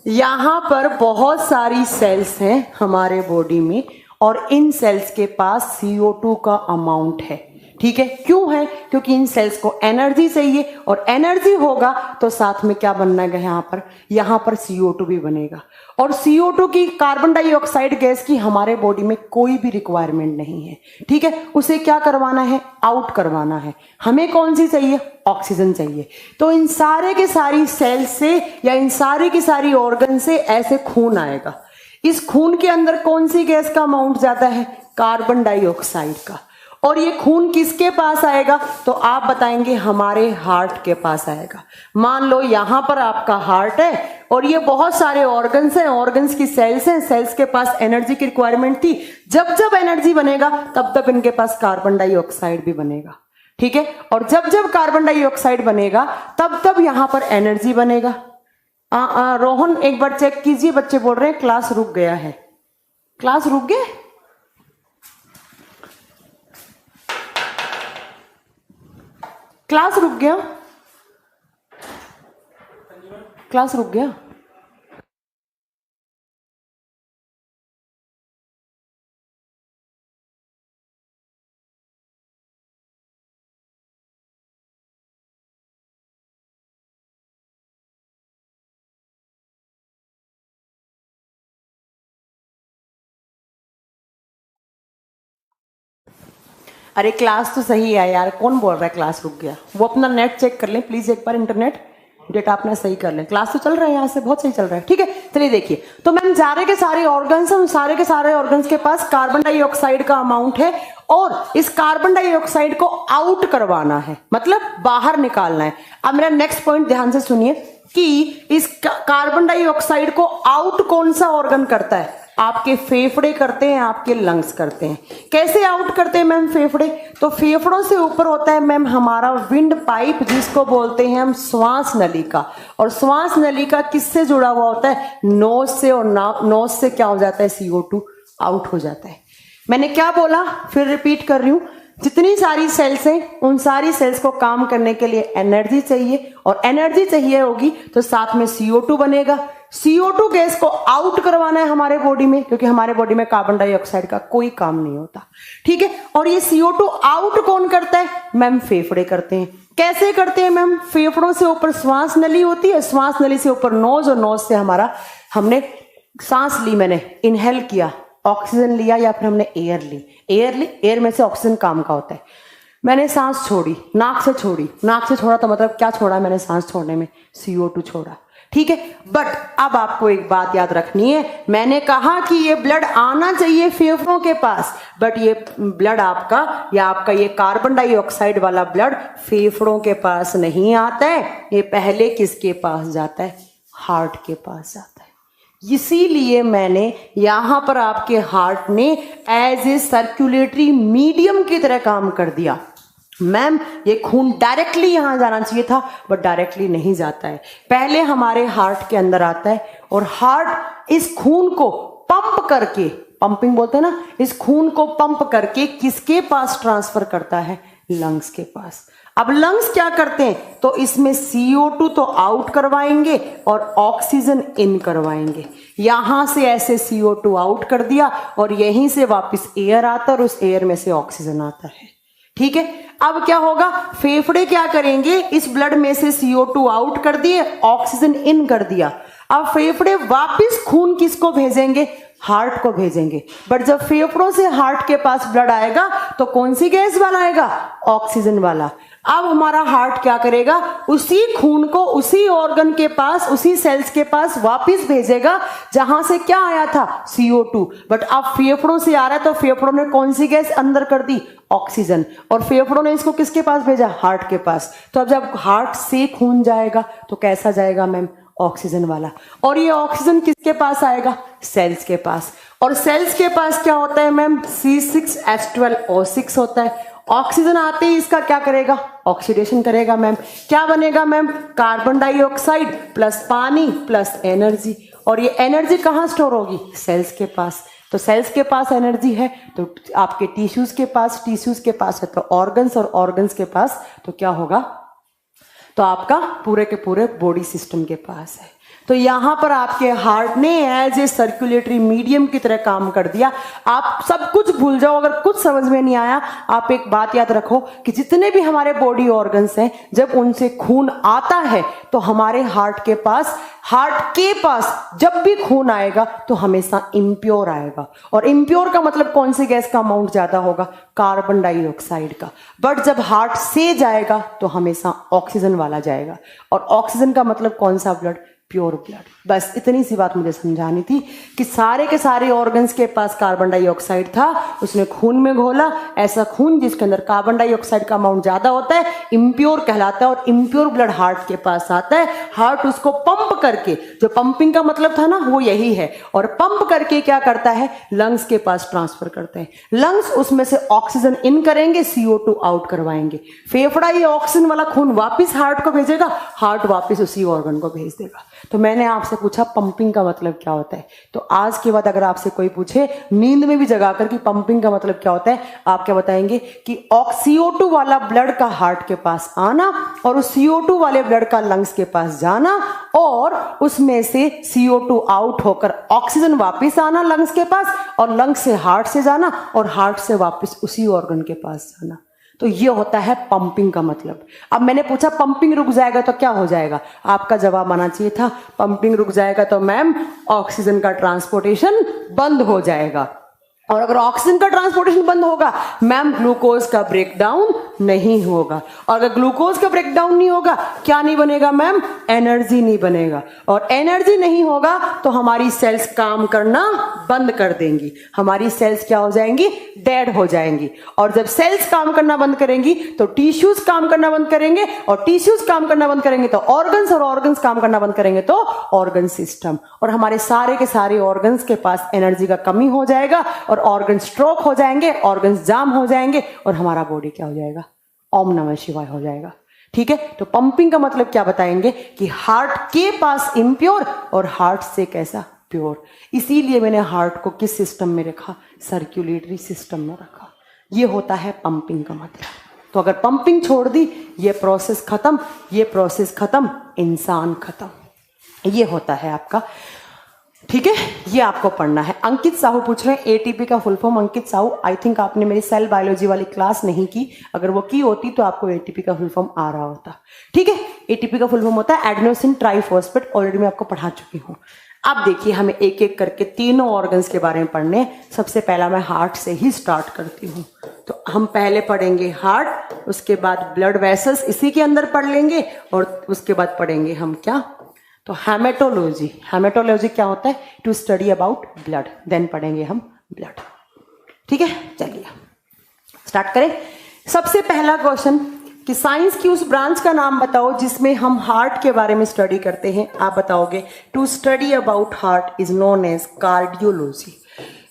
यहां पर बहुत सारी सेल्स हैं हमारे बॉडी में और इन सेल्स के पास CO2 का अमाउंट है। ठीक है, क्यों है? क्योंकि इन सेल्स को एनर्जी चाहिए और एनर्जी होगा तो साथ में क्या बनना है यहाँ पर CO2 भी बनेगा। और CO2 की, कार्बन डाइऑक्साइड गैस की हमारे बॉडी में कोई भी रिक्वायरमेंट नहीं है। ठीक है, उसे क्या करवाना है? आउट करवाना है। हमें कौन सी चाहिए? ऑक्सीजन चाहिए। तो इन सारे के सारी सेल से या इन सारी की सारी ऑर्गन से ऐसे खून आएगा। इस खून के अंदर कौन सी गैस का अमाउंट ज्यादा है? कार्बन डाइऑक्साइड का। और ये खून किसके पास आएगा? तो आप बताएंगे हमारे हार्ट के पास आएगा। मान लो यहां पर आपका हार्ट है और ये बहुत सारे ऑर्गन्स हैं, ऑर्गन्स की सेल्स हैं, सेल्स के पास एनर्जी की रिक्वायरमेंट थी। जब जब एनर्जी बनेगा तब तब इनके पास कार्बन डाइऑक्साइड भी बनेगा। ठीक है, और जब जब कार्बन डाइऑक्साइड बनेगा तब तब यहां पर एनर्जी बनेगा। रोहन एक बार चेक कीजिए, बच्चे बोल रहे हैं क्लास रुक गया है। क्लास रुक गया? क्लास रुक गया? क्लास रुक गया? अरे क्लास तो सही है यार, कौन बोल रहा है क्लास रुक गया? वो अपना नेट चेक कर लें प्लीज एक बार, इंटरनेट डेटा अपना सही कर लें। क्लास तो चल रहा है यहाँ से, बहुत सही चल रहा है। ठीक है, चलिए देखिए, तो मैम सारे के सारे ऑर्गन्स हैं, उन सारे के सारे ऑर्गन्स के पास कार्बन डाइऑक्साइड का अमाउंट है और इस कार्बन डाइऑक्साइड को आउट करवाना है, मतलब बाहर निकालना है। अब मेरा नेक्स्ट पॉइंट ध्यान से सुनिए कि इस कार्बन डाइऑक्साइड को आउट कौन सा ऑर्गन करता है? आपके फेफड़े करते हैं, आपके लंग्स करते हैं। कैसे आउट करते हैं मैम फेफड़े? तो फेफड़ों से ऊपर होता है मैम हमारा विंड पाइप, जिसको बोलते हैं हम श्वास नलिका। और श्वास नलिका किससे जुड़ा हुआ होता है? नोज से। और नोज से क्या हो जाता है? CO2 आउट हो जाता है। मैंने क्या बोला, फिर रिपीट कर रही हूं, जितनी सारी सेल्स हैं उन सारी सेल्स को काम करने के लिए एनर्जी चाहिए और एनर्जी चाहिए होगी तो साथ में CO2 बनेगा। CO2 गैस को आउट करवाना है हमारे बॉडी में, क्योंकि हमारे बॉडी में कार्बन डाइऑक्साइड का कोई काम नहीं होता। ठीक है, और ये CO2 आउट कौन करता है? मैम फेफड़े करते हैं। कैसे करते हैं मैम? फेफड़ों से ऊपर श्वास नली होती है, श्वास नली से ऊपर नोज, और नोज से हमने सांस ली, मैंने इनहेल किया, ऑक्सीजन लिया, या फिर हमने एयर ली। एयर में से ऑक्सीजन काम का होता है। मैंने सांस छोड़ी, नाक से छोड़ी, नाक से छोड़ा तो मतलब क्या छोड़ा मैंने सांस छोड़ने में? CO2 छोड़ा। ठीक है, बट अब आपको एक बात याद रखनी है, मैंने कहा कि ये ब्लड आना चाहिए फेफड़ों के पास, बट ये ब्लड आपका या आपका ये कार्बन डाइऑक्साइड वाला ब्लड फेफड़ों के पास नहीं आता है। ये पहले किसके पास जाता है? हार्ट के पास जाता है। इसीलिए मैंने यहां पर आपके हार्ट ने एज ए सर्कुलेटरी मीडियम की तरह काम कर दिया। मैम ये खून डायरेक्टली यहां जाना चाहिए था, बट डायरेक्टली नहीं जाता है। पहले हमारे हार्ट के अंदर आता है और हार्ट इस खून को पंप करके, पंपिंग बोलते हैं ना, इस खून को पंप करके किसके पास ट्रांसफर करता है? लंग्स के पास। अब लंग्स क्या करते हैं? तो इसमें CO2 तो आउट करवाएंगे और ऑक्सीजन इन करवाएंगे। यहां से ऐसे CO2 आउट कर दिया और यहीं से वापस एयर आता है और उस एयर में से ऑक्सीजन आता है। ठीक है, अब क्या होगा? फेफड़े क्या करेंगे? इस ब्लड में से CO2 आउट कर दिए, ऑक्सीजन इन कर दिया। अब फेफड़े वापस खून किसको भेजेंगे? हार्ट को भेजेंगे। बट जब फेफड़ों से हार्ट के पास ब्लड आएगा तो कौन सी गैस वाला आएगा? ऑक्सीजन वाला। अब हमारा हार्ट क्या करेगा? उसी खून को उसी ऑर्गन के पास, उसी सेल्स के पास वापस भेजेगा जहां से क्या आया था? CO2। बट अब फेफड़ों से आ रहा है तो फेफड़ों ने कौन सी गैस अंदर कर दी? ऑक्सीजन। और फेफड़ों ने इसको किसके पास भेजा? हार्ट के पास। तो अब जब हार्ट से खून जाएगा तो कैसा जाएगा मैम? ऑक्सीजन वाला। और ये ऑक्सीजन किसके पास आएगा? सेल्स के पास। और सेल्स के पास क्या होता है मैम? C6H12O6 होता है। ऑक्सीजन आते ही इसका क्या करेगा? ऑक्सीडेशन करेगा मैम। क्या बनेगा मैम? कार्बन डाइऑक्साइड प्लस पानी प्लस एनर्जी। और ये एनर्जी कहाँ स्टोर होगी? सेल्स के पास। तो सेल्स के पास एनर्जी है तो आपके टिश्यूज के पास है तो ऑर्गन्स, और ऑर्गन्स के पास तो क्या होगा? तो आपका पूरे के पूरे बॉडी सिस्टम के पास है। तो यहां पर आपके हार्ट ने एज ए सर्कुलेटरी मीडियम की तरह काम कर दिया। आप सब कुछ भूल जाओ, अगर कुछ समझ में नहीं आया, आप एक बात याद रखो कि जितने भी हमारे बॉडी ऑर्गन्स हैं, जब उनसे खून आता है तो हमारे हार्ट के पास जब भी खून आएगा तो हमेशा इम्प्योर आएगा। और इम्प्योर का मतलब कौन सी गैस का अमाउंट ज्यादा होगा? कार्बन डाइऑक्साइड का। बट जब हार्ट से जाएगा तो हमेशा ऑक्सीजन वाला जाएगा। और ऑक्सीजन का मतलब कौन सा? Blood, pure blood. बस इतनी सी बात मुझे समझानी थी कि सारे के सारे ऑर्गन्स के पास कार्बन डाइऑक्साइड था, उसने खून में घोला। ऐसा खून जिसके अंदर कार्बन डाइऑक्साइड का अमाउंट ज्यादा होता है इम्प्योर कहलाता है। और इम्प्योर ब्लड हार्ट के पास आता है। हार्ट उसको पंप करके, जो पंपिंग का मतलब था ना वो यही है, और पंप करके क्या करता है? लंग्स के पास ट्रांसफर करते हैं। लंग्स उसमें से ऑक्सीजन इन करेंगे, CO2 आउट करवाएंगे। फेफड़ा ये ऑक्सीजन वाला खून वापिस हार्ट को भेजेगा, हार्ट वापिस उसी ऑर्गन को भेज देगा। तो मैंने आपसे पूछा पंपिंग का मतलब क्या होता है। तो आज के बाद अगर आपसे कोई पूछे नींद में भी जगाकर कि पंपिंग का मतलब क्या होता है, आप क्या बताएंगे? कि CO2 वाला ब्लड का हार्ट के पास आना, और उस CO2 वाले ब्लड का लंग्स के पास जाना, और उसमें से CO2 आउट होकर ऑक्सीजन वापस आना लंग्स के पास, और लंग्स से हार्ट से जाना, और हार्ट से वापस उसी ऑर्गन के पास जाना। तो ये होता है पंपिंग का मतलब। अब मैंने पूछा पंपिंग रुक जाएगा तो क्या हो जाएगा? आपका जवाब आना चाहिए था पंपिंग रुक जाएगा तो मैम ऑक्सीजन का ट्रांसपोर्टेशन बंद हो जाएगा। और अगर ऑक्सीजन का ट्रांसपोर्टेशन बंद होगा मैम ग्लूकोज का ब्रेकडाउन नहीं होगा। और अगर ग्लूकोज का ब्रेकडाउन नहीं होगा, क्या नहीं बनेगा मैम? एनर्जी नहीं बनेगा। और एनर्जी नहीं होगा तो हमारी सेल्स काम करना बंद कर देंगी। हमारी सेल्स क्या हो जाएंगी? डेड हो जाएंगी। और जब सेल्स काम करना बंद करेंगी तो टिश्यूज काम करना बंद करेंगे, और टिश्यूज काम करना बंद करेंगे तो ऑर्गन्स, और ऑर्गन्स काम करना बंद करेंगे तो ऑर्गन सिस्टम। और हमारे सारे के सारे ऑर्गन्स के पास एनर्जी का कमी हो जाएगा, और ऑर्गन स्ट्रोक हो जाएंगे, ऑर्गन्स जाम हो जाएंगे, और हमारा बॉडी क्या हो जाएगा? ओम नमः शिवाय हो जाएगा। ठीक है। तो पंपिंग का मतलब क्या बताएंगे? कि हार्ट के पास इम्प्योर और हार्ट से कैसा? प्योर। इसीलिए मैंने हार्ट को किस सिस्टम में रखा? सर्कुलेटरी सिस्टम में रखा। ये होता है पंपिंग का मतलब। तो अगर पंपिंग छोड़ दी, ये प्रोसेस खत्म, ये प्रोसेस खत्म, इंसान खत्म। ये होता है आपका। ठीक है, ये आपको पढ़ना है। अंकित साहू पूछ रहे हैं एटीपी का full form. Ankit Sahu, I think आपने मेरी सेल बायोलॉजी वाली क्लास नहीं की। अगर वो की होती तो आपको एटीपी का फुल फॉर्म आ रहा होता। ठीक है, एटीपी का फुल फॉर्म होता है एडेनोसिन ट्राइफॉस्फेट। ऑलरेडी मैं आपको पढ़ा चुकी हूँ। अब देखिए, हमें एक एक करके तीनों ऑर्गन्स के बारे में पढ़ने। सबसे पहला मैं हार्ट से ही स्टार्ट करती हूँ। तो हम पहले पढ़ेंगे हार्ट, उसके बाद ब्लड वेसल्स इसी के अंदर पढ़ लेंगे, और उसके बाद पढ़ेंगे हम क्या? तो हेमेटोलॉजी। हेमेटोलॉजी क्या होता है? To study about blood. Then पढ़ेंगे हम ब्लड। ठीक है, चलिए स्टार्ट करें। सबसे पहला क्वेश्चन कि साइंस की उस ब्रांच का नाम बताओ जिसमें हम हार्ट के बारे में स्टडी करते हैं। आप बताओगे to study about heart is known as cardiology.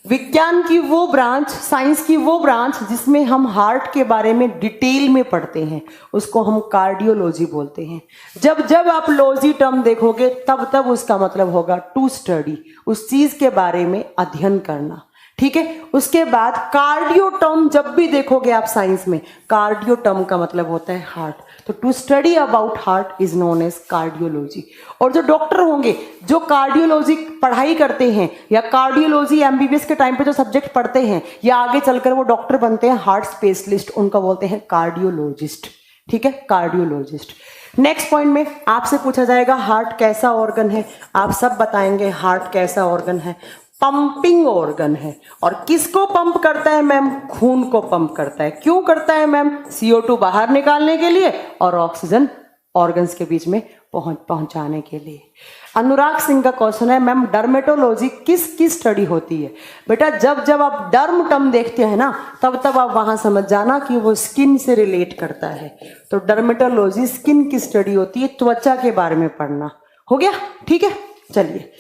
विज्ञान की वो ब्रांच, साइंस की वो ब्रांच जिसमें हम हार्ट के बारे में डिटेल में पढ़ते हैं, उसको हम कार्डियोलॉजी बोलते हैं। जब जब आप लॉजी टर्म देखोगे तब तब उसका मतलब होगा टू स्टडी, उस चीज के बारे में अध्ययन करना। ठीक है, उसके बाद कार्डियो टर्म जब भी देखोगे आप साइंस में, कार्डियो टर्म का मतलब होता है हार्ट। तो to study about heart is known as cardiology. और जो डॉक्टर होंगे जो कार्डियोलॉजी पढ़ाई करते हैं, या कार्डियोलॉजी एमबीबीएस के टाइम पे जो सब्जेक्ट पढ़ते हैं, या आगे चलकर वो डॉक्टर बनते हैं हार्ट स्पेशलिस्ट, उनको बोलते हैं कार्डियोलॉजिस्ट। ठीक है, कार्डियोलॉजिस्ट। नेक्स्ट पॉइंट में आपसे पूछा जाएगा हार्ट कैसा ऑर्गन है। आप सब बताएंगे हार्ट कैसा ऑर्गन है? पंपिंग ऑर्गन है। और किसको पंप करता है मैम? खून को पंप करता है। क्यों करता है मैम? CO2 बाहर निकालने के लिए और ऑक्सीजन ऑर्गन्स के बीच में पहुंचाने के लिए। अनुराग सिंह का क्वेश्चन है मैम डर्मेटोलॉजी किसकी स्टडी होती है? बेटा जब जब आप डर्म टर्म देखते हैं ना, तब तब आप वहां समझ जाना कि वो स्किन से रिलेट करता है। तो डर्मेटोलॉजी स्किन की स्टडी होती है, त्वचा के बारे में पढ़ना। हो गया, ठीक है। चलिए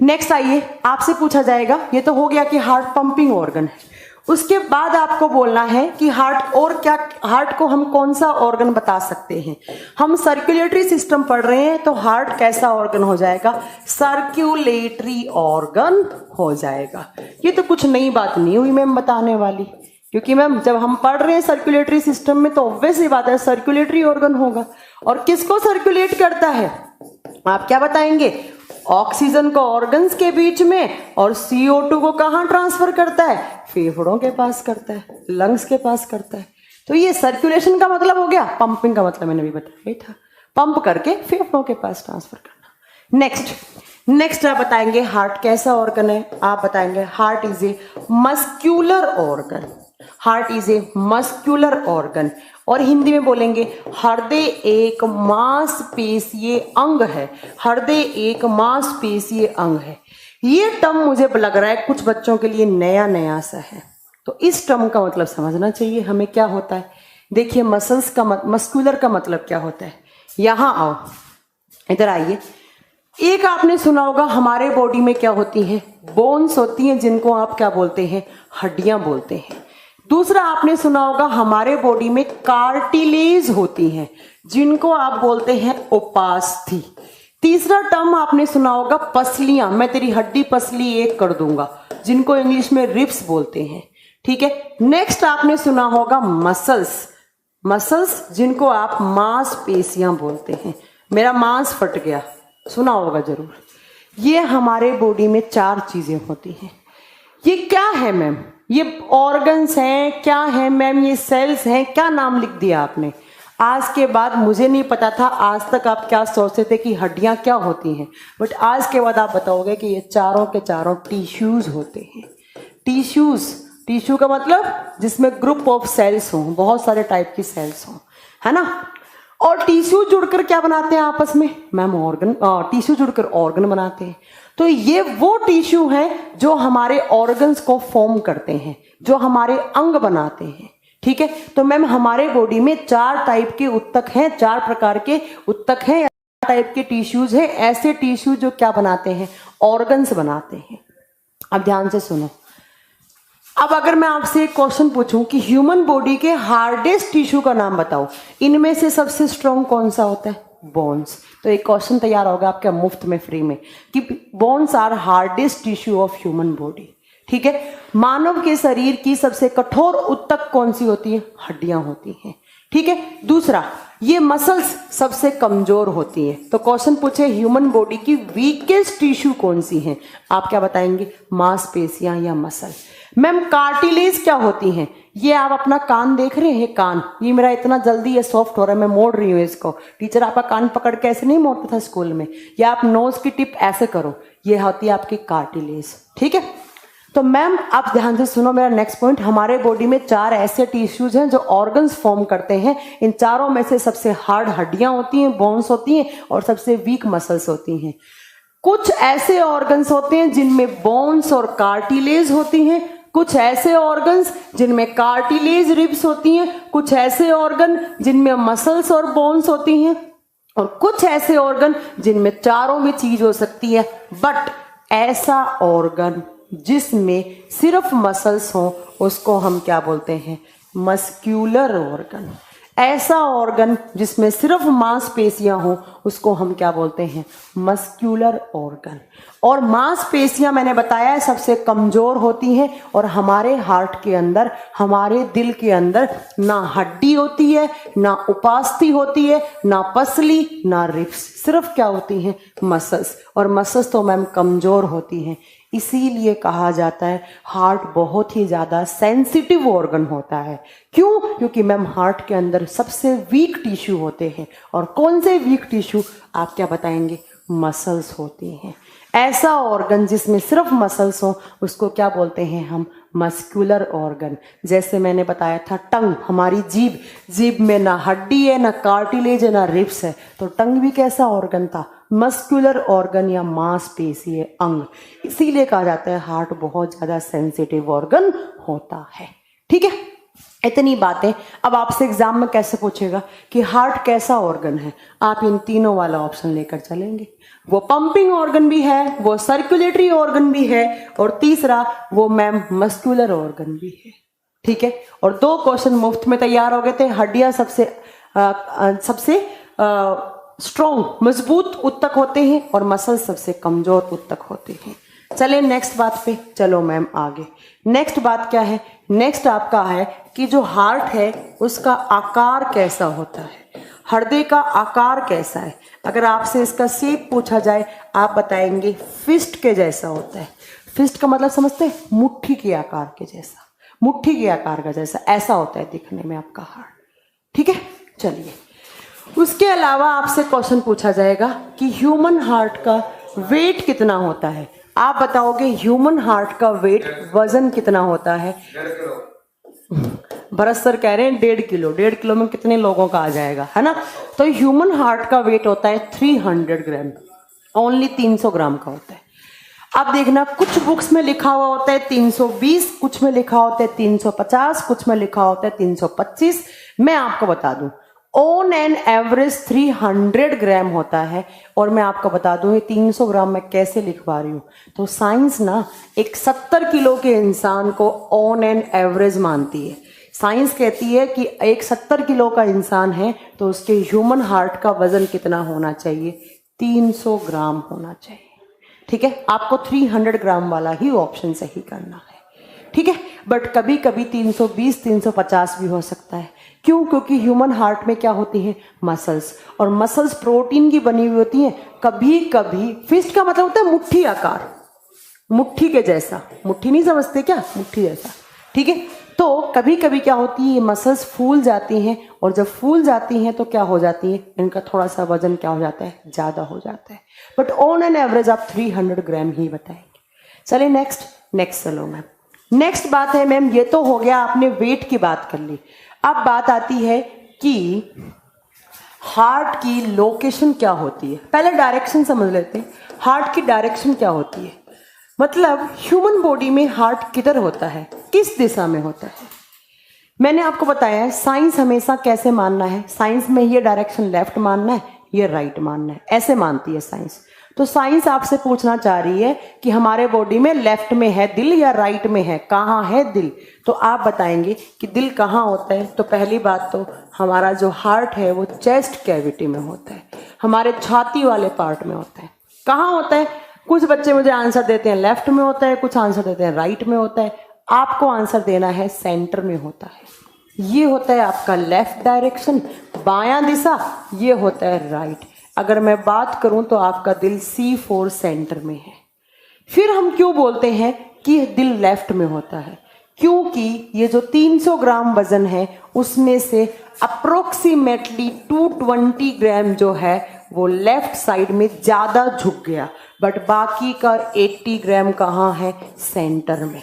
नेक्स्ट आइए, आपसे पूछा जाएगा, ये तो हो गया कि हार्ट पंपिंग ऑर्गन है, उसके बाद आपको बोलना है कि हार्ट और क्या, हार्ट को हम कौन सा ऑर्गन बता सकते हैं। हम सर्कुलेटरी सिस्टम पढ़ रहे हैं तो हार्ट कैसा ऑर्गन हो जाएगा, सर्कुलेटरी ऑर्गन हो जाएगा। ये तो कुछ नई बात नहीं हुई मैम बताने वाली, क्योंकि मैम जब हम पढ़ रहे हैं सर्कुलेटरी सिस्टम में तो ऑब्वियस ही बात है सर्कुलेटरी ऑर्गन होगा। और किसको सर्कुलेट करता है, आप क्या बताएंगे, ऑक्सीजन को ऑर्गन्स के बीच में, और CO2 को कहां ट्रांसफर करता है, फेफड़ों के पास करता है, लंग्स के पास करता है। तो ये सर्कुलेशन का मतलब हो गया, पंपिंग का मतलब मैंने भी बताया था, पंप करके फेफड़ों के पास ट्रांसफर करना। नेक्स्ट आप बताएंगे हार्ट कैसा ऑर्गन है, आप बताएंगे heart is a muscular organ, heart is a muscular organ. और हिंदी में बोलेंगे हृदय एक मांसपेशीय अंग है, हृदय एक मांसपेशीय अंग है। ये टर्म मुझे लग रहा है कुछ बच्चों के लिए नया नया सा है, तो इस टर्म का मतलब समझना चाहिए हमें क्या होता है। देखिए मसल्स का मस्कुलर का मतलब क्या होता है, यहां आओ, इधर आइए। एक आपने सुना होगा हमारे बॉडी में क्या होती है, बोन्स होती हैं जिनको आप क्या बोलते हैं, हड्डियां बोलते हैं। दूसरा आपने सुना होगा हमारे बॉडी में कार्टिलेज होती हैं जिनको आप बोलते हैं उपास्थि। तीसरा टर्म आपने सुना होगा पसलियां, मैं तेरी हड्डी पसली एक कर दूंगा, जिनको इंग्लिश में रिब्स बोलते हैं, ठीक है। नेक्स्ट आपने सुना होगा मसल्स, मसल्स जिनको आप मांसपेशियां बोलते हैं, मेरा मांस फट गया, सुना होगा जरूर। ये हमारे बॉडी में 4 चीजें होती हैं। ये क्या है मैम, ये ऑर्गन्स हैं, क्या है मैम, ये सेल्स हैं, क्या नाम लिख दिया आपने। आज के बाद मुझे नहीं पता था, आज तक आप क्या सोचते थे कि हड्डियां क्या होती हैं, बट आज के बाद आप बताओगे कि ये चारों के चारों टिश्यूज होते हैं। टिश्यूज, टिश्यू का मतलब जिसमें ग्रुप ऑफ सेल्स हों, बहुत सारे टाइप की सेल्स हों, है ना। और टिश्यू जुड़कर क्या बनाते हैं आपस में मैम, ऑर्गन, टिश्यू जुड़कर ऑर्गन बनाते हैं। तो ये वो टिश्यू हैं जो हमारे ऑर्गन्स को फॉर्म करते हैं, जो हमारे अंग बनाते हैं, ठीक है। तो मैम हमारे बॉडी में 4 टाइप के उत्तक हैं, 4 प्रकार के उत्तक हैं, टाइप के टिश्यूज हैं, ऐसे टिश्यू जो क्या बनाते हैं, ऑर्गन्स बनाते हैं। अब ध्यान से सुनो, अब अगर मैं आपसे एक क्वेश्चन पूछूं कि ह्यूमन बॉडी के हार्डेस्ट टिश्यू का नाम बताओ, इनमें से सबसे स्ट्रॉन्ग कौन सा होता है, बोन्स। तो एक क्वेश्चन तैयार होगा आपके मुफ्त में फ्री में कि bones are hardest tissue of human body, ठीक है। मानव के शरीर की सबसे कठोर उत्तक कौन सी होती है, हड्डियां होती हैं, ठीक है। दूसरा, ये मसल्स सबसे कमजोर होती हैं। तो क्वेश्चन पूछे ह्यूमन बॉडी की वीकेस्ट टिश्यू कौन सी है, आप क्या बताएंगे, मांसपेशियां या मसल। मैम कार्टिलेज क्या होती हैं, ये आप अपना कान देख रहे हैं, कान, ये मेरा इतना जल्दी ये सॉफ्ट हो रहा है, मैं मोड़ रही हूँ इसको। टीचर आपका कान पकड़ के ऐसे नहीं मोड़ता था स्कूल में, या आप नोज की टिप ऐसे करो, ये होती है आपकी कार्टिलेज, ठीक है। तो मैम आप ध्यान से सुनो मेरा नेक्स्ट पॉइंट, हमारे बॉडी में 4 ऐसे टिश्यूज हैं जो ऑर्गन्स फॉर्म करते हैं। इन चारों में से सबसे हार्ड हड्डियां होती हैं, बोन्स होती हैं, और सबसे वीक मसल्स होती हैं। कुछ ऐसे ऑर्गन्स होते हैं जिनमें बोन्स और कार्टिलेज होती हैं, कुछ ऐसे ऑर्गन्स जिनमें कार्टिलेज रिब्स होती हैं, कुछ ऐसे ऑर्गन जिनमें मसल्स और बोन्स होती हैं, और कुछ ऐसे ऑर्गन जिनमें चारों में चीज हो सकती है। बट ऐसा ऑर्गन जिसमें सिर्फ मसल्स हो उसको हम क्या बोलते हैं, मस्क्यूलर ऑर्गन। ऐसा ऑर्गन जिसमें सिर्फ मांसपेशियां हो उसको हम क्या बोलते हैं, मस्क्यूलर ऑर्गन। और मांसपेशियां मैंने बताया है सबसे कमजोर होती हैं, और हमारे हार्ट के अंदर, हमारे दिल के अंदर ना हड्डी होती है, ना उपास्थि होती है, ना पसली, ना रिब्स, सिर्फ क्या होती हैं, मसल्स। और मसल्स तो मैम कमजोर होती हैं, इसीलिए कहा जाता है हार्ट बहुत ही ज्यादा सेंसिटिव ऑर्गन होता है। क्यों? क्योंकि मैम हार्ट के अंदर सबसे वीक टिश्यू होते हैं। और कौन से वीक टिश्यू, आप क्या बताएंगे, मसल्स होती हैं। ऐसा ऑर्गन जिसमें सिर्फ मसल्स हो उसको क्या बोलते हैं हम, मस्कुलर ऑर्गन। जैसे मैंने बताया था टंग, हमारी जीभ, जीभ में ना हड्डी है, ना कार्टिलेज है, ना रिब्स है, तो टंग भी कैसा ऑर्गन था, मस्कुलर ऑर्गन या मांसपेशीय अंग। इसीलिए कहा जाता है हार्ट बहुत ज्यादा सेंसिटिव ऑर्गन होता है, ठीक है। इतनी बातें। अब आपसे एग्जाम में कैसे पूछेगा कि हार्ट कैसा ऑर्गन है, आप इन तीनों वाला ऑप्शन लेकर चलेंगे। वो पंपिंग ऑर्गन भी है, वो सर्कुलेटरी ऑर्गन भी है, और तीसरा वो मैम मस्कुलर ऑर्गन भी है। ठीक है, और 2 क्वेश्चन मुफ्त में तैयार हो गए थे। हड्डियां सबसे स्ट्रॉन्ग मजबूत उत्तक होते हैं और मसल सबसे कमजोर उत्तक होते हैं। चले नेक्स्ट बात पे, चलो मैम आगे। नेक्स्ट बात क्या है? नेक्स्ट आपका है कि जो हार्ट है उसका आकार कैसा होता है, हृदय का आकार कैसा है। अगर आपसे इसका शेप पूछा जाए, आप बताएंगे फिस्ट के जैसा होता है। फिस्ट का मतलब समझते हैं? मुट्ठी के आकार के जैसा, मुट्ठी के आकार का जैसा ऐसा होता है दिखने में आपका हार्ट। ठीक है, चलिए उसके अलावा आपसे क्वेश्चन पूछा जाएगा कि ह्यूमन हार्ट का वेट कितना होता है। आप बताओगे ह्यूमन हार्ट का वेट, वजन कितना होता है? भरत सर कह रहे हैं 1.5 किलो। 1.5 किलो में कितने लोगों का आ जाएगा, है ना? तो ह्यूमन हार्ट का वेट होता है 300 ग्राम, ओनली 300 ग्राम का होता है। अब देखना, कुछ बुक्स में लिखा हुआ होता है 320, कुछ में लिखा होता है 350, कुछ में लिखा होता है 325। मैं आपको बता दूं ऑन एन एवरेज 300 ग्राम होता है। और मैं आपको बता दूं ये 300 ग्राम मैं कैसे लिखवा रही हूं। तो साइंस ना एक 70 किलो के इंसान को ऑन एन एवरेज मानती है। साइंस कहती है कि एक 70 किलो का इंसान है तो उसके ह्यूमन हार्ट का वजन कितना होना चाहिए? 300 ग्राम होना चाहिए। ठीक है, आपको 300 ग्राम वाला ही ऑप्शन सही करना है। ठीक है, बट कभी कभी 320 350 भी हो सकता है। क्यों? क्योंकि ह्यूमन हार्ट में क्या होती है? मसल्स, और मसल्स प्रोटीन की बनी हुई होती हैं। कभी कभी फिस्ट का मतलब होता है मुट्ठी आकार, मुट्ठी के जैसा। मुट्ठी नहीं समझते क्या? मुट्ठी जैसा। ठीक है, तो कभी कभी क्या होती है, ये मसल्स फूल जाती हैं, और जब फूल जाती हैं तो क्या हो जाती है, इनका थोड़ा सा वजन क्या हो जाता है? ज्यादा हो जाता है। बट ऑन एन एवरेज आप 300 ग्राम ही बताएंगे। चलिए नेक्स्ट चलो मैम। नेक्स्ट बात है मैम, ये तो हो गया आपने वेट की बात कर ली। अब बात आती है कि हार्ट की लोकेशन क्या होती है। पहले डायरेक्शन समझ लेते हैं। हार्ट की डायरेक्शन क्या होती है, मतलब ह्यूमन बॉडी में हार्ट किधर होता है, किस दिशा में होता है। मैंने आपको बताया है साइंस हमेशा कैसे मानना है। साइंस में ये डायरेक्शन लेफ्ट मानना है, ये राइट मानना है, ऐसे मानती है साइंस। तो साइंस आपसे पूछना चाह रही है कि हमारे बॉडी में लेफ्ट में है दिल या राइट में है, कहाँ है दिल। तो आप बताएंगे कि दिल कहाँ होता है। तो पहली बात तो हमारा जो हार्ट है वो चेस्ट कैविटी में होता है, हमारे छाती वाले पार्ट में होता है। कहाँ होता है? कुछ बच्चे मुझे आंसर देते हैं लेफ्ट में होता है, कुछ आंसर देते हैं राइट में होता है। आपको आंसर देना है सेंटर में होता है। ये होता है आपका लेफ्ट डायरेक्शन, बायां दिशा, ये होता है राइट। अगर मैं बात करूं तो आपका दिल C4 सेंटर में है। फिर हम क्यों बोलते हैं कि दिल लेफ्ट में होता है? क्योंकि ये जो 300 ग्राम वजन है उसमें से अप्रोक्सीमेटली 220 ग्राम जो है वो लेफ्ट साइड में ज्यादा झुक गया, बट बाकी का 80 ग्राम कहाँ है? सेंटर में।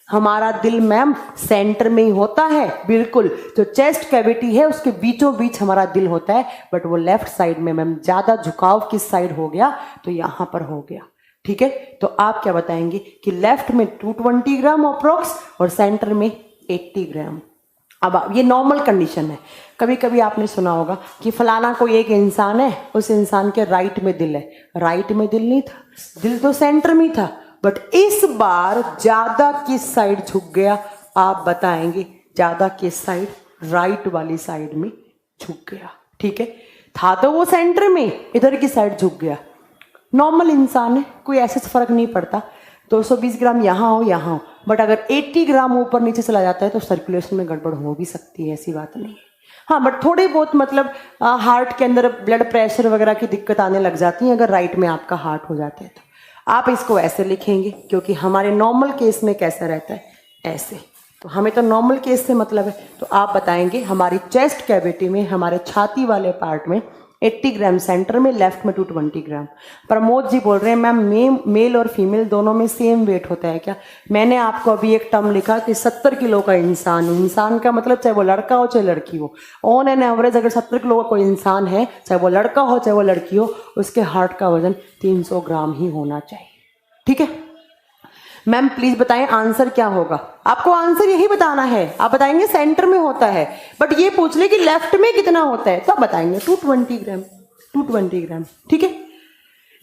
हमारा दिल मैम सेंटर में ही होता है, बिल्कुल। जो चेस्ट कैविटी है उसके बीचों बीच हमारा दिल होता है, बट वो लेफ्ट साइड में मैम ज्यादा झुकाव किस साइड हो गया? तो यहां पर हो गया। ठीक है, तो आप क्या बताएंगे कि लेफ्ट में 220 ग्राम अप्रोक्स और सेंटर में 80 ग्राम। अब ये नॉर्मल कंडीशन है। कभी कभी आपने सुना होगा कि फलाना कोई एक इंसान है, उस इंसान के राइट में दिल है। राइट में दिल नहीं था, दिल तो सेंटर में था, बट इस बार ज्यादा किस साइड झुक गया? आप बताएंगे ज्यादा किस साइड? राइट वाली साइड में झुक गया। ठीक है, था तो वो सेंटर में, इधर की साइड झुक गया। नॉर्मल इंसान है, कोई ऐसे फर्क नहीं पड़ता, 220 ग्राम यहाँ हो यहाँ हो, बट अगर 80 ग्राम ऊपर नीचे चला जाता है तो सर्कुलेशन में गड़बड़ हो भी सकती है, ऐसी बात नहीं है। हाँ, बट थोड़ी बहुत मतलब हार्ट के अंदर ब्लड प्रेशर वगैरह की दिक्कत आने लग जाती है अगर राइट में आपका हार्ट हो जाता है तो। आप इसको ऐसे लिखेंगे, क्योंकि हमारे नॉर्मल केस में कैसा रहता है? ऐसे। तो हमें तो नॉर्मल केस से मतलब है। तो आप बताएंगे हमारी चेस्ट कैविटी में, हमारे छाती वाले पार्ट में 80 ग्राम सेंटर में, लेफ्ट में 220 ग्राम। प्रमोद जी बोल रहे हैं मैम मेल और फीमेल दोनों में सेम वेट होता है क्या? मैंने आपको अभी एक टर्म लिखा कि 70 किलो का इंसान का मतलब चाहे वो लड़का हो चाहे लड़की हो, ऑन एन एवरेज अगर 70 किलो का कोई इंसान है, चाहे वो लड़का हो चाहे वो लड़की हो, उसके हार्ट का वजन 300 ग्राम ही होना चाहिए। ठीक है, मैम प्लीज बताएं आंसर क्या होगा। आपको आंसर यही बताना है, आप बताएंगे सेंटर में होता है, बट ये पूछ ले कि लेफ्ट में कितना होता है तो आप बताएंगे 220 ग्राम, 220 ग्राम। ठीक है,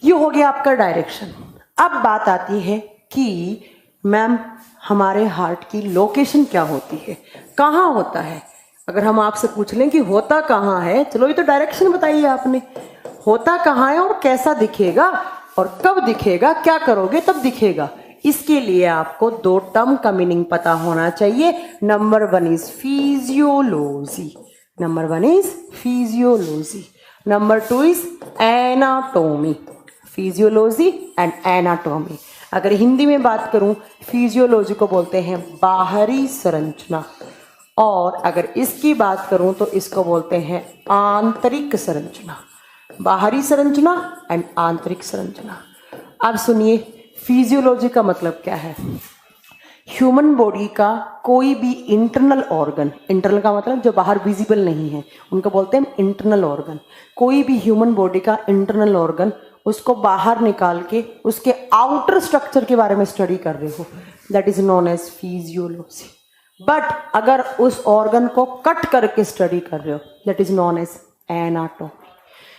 ये हो गया आपका डायरेक्शन। अब बात आती है कि मैम हमारे हार्ट की लोकेशन क्या होती है, कहाँ होता है। अगर हम आपसे पूछ लें कि होता कहाँ है, चलो ये तो डायरेक्शन बताइए आपने, होता कहाँ है और कैसा दिखेगा और कब दिखेगा, क्या करोगे तब दिखेगा। इसके लिए आपको दो टर्म का मीनिंग पता होना चाहिए। Number one is physiology, number one is physiology, number two is anatomy. Physiology and anatomy. अगर हिंदी में बात करूं, फिजियोलॉजी को बोलते हैं बाहरी संरचना, और अगर इसकी बात करूं तो इसको बोलते हैं आंतरिक संरचना। बाहरी संरचना एंड आंतरिक संरचना। अब सुनिए, फिजियोलॉजी का मतलब क्या है। ह्यूमन बॉडी का कोई भी इंटरनल ऑर्गन, इंटरनल का मतलब जो बाहर विजिबल नहीं है, उनको बोलते हैं इंटरनल ऑर्गन। कोई भी ह्यूमन बॉडी का इंटरनल ऑर्गन, उसको बाहर निकाल के उसके आउटर स्ट्रक्चर के बारे में स्टडी कर रहे हो, that is known as physiology. But अगर उस ऑर्गन को कट करके स्टडी कर रहे हो, that is known as anatomy.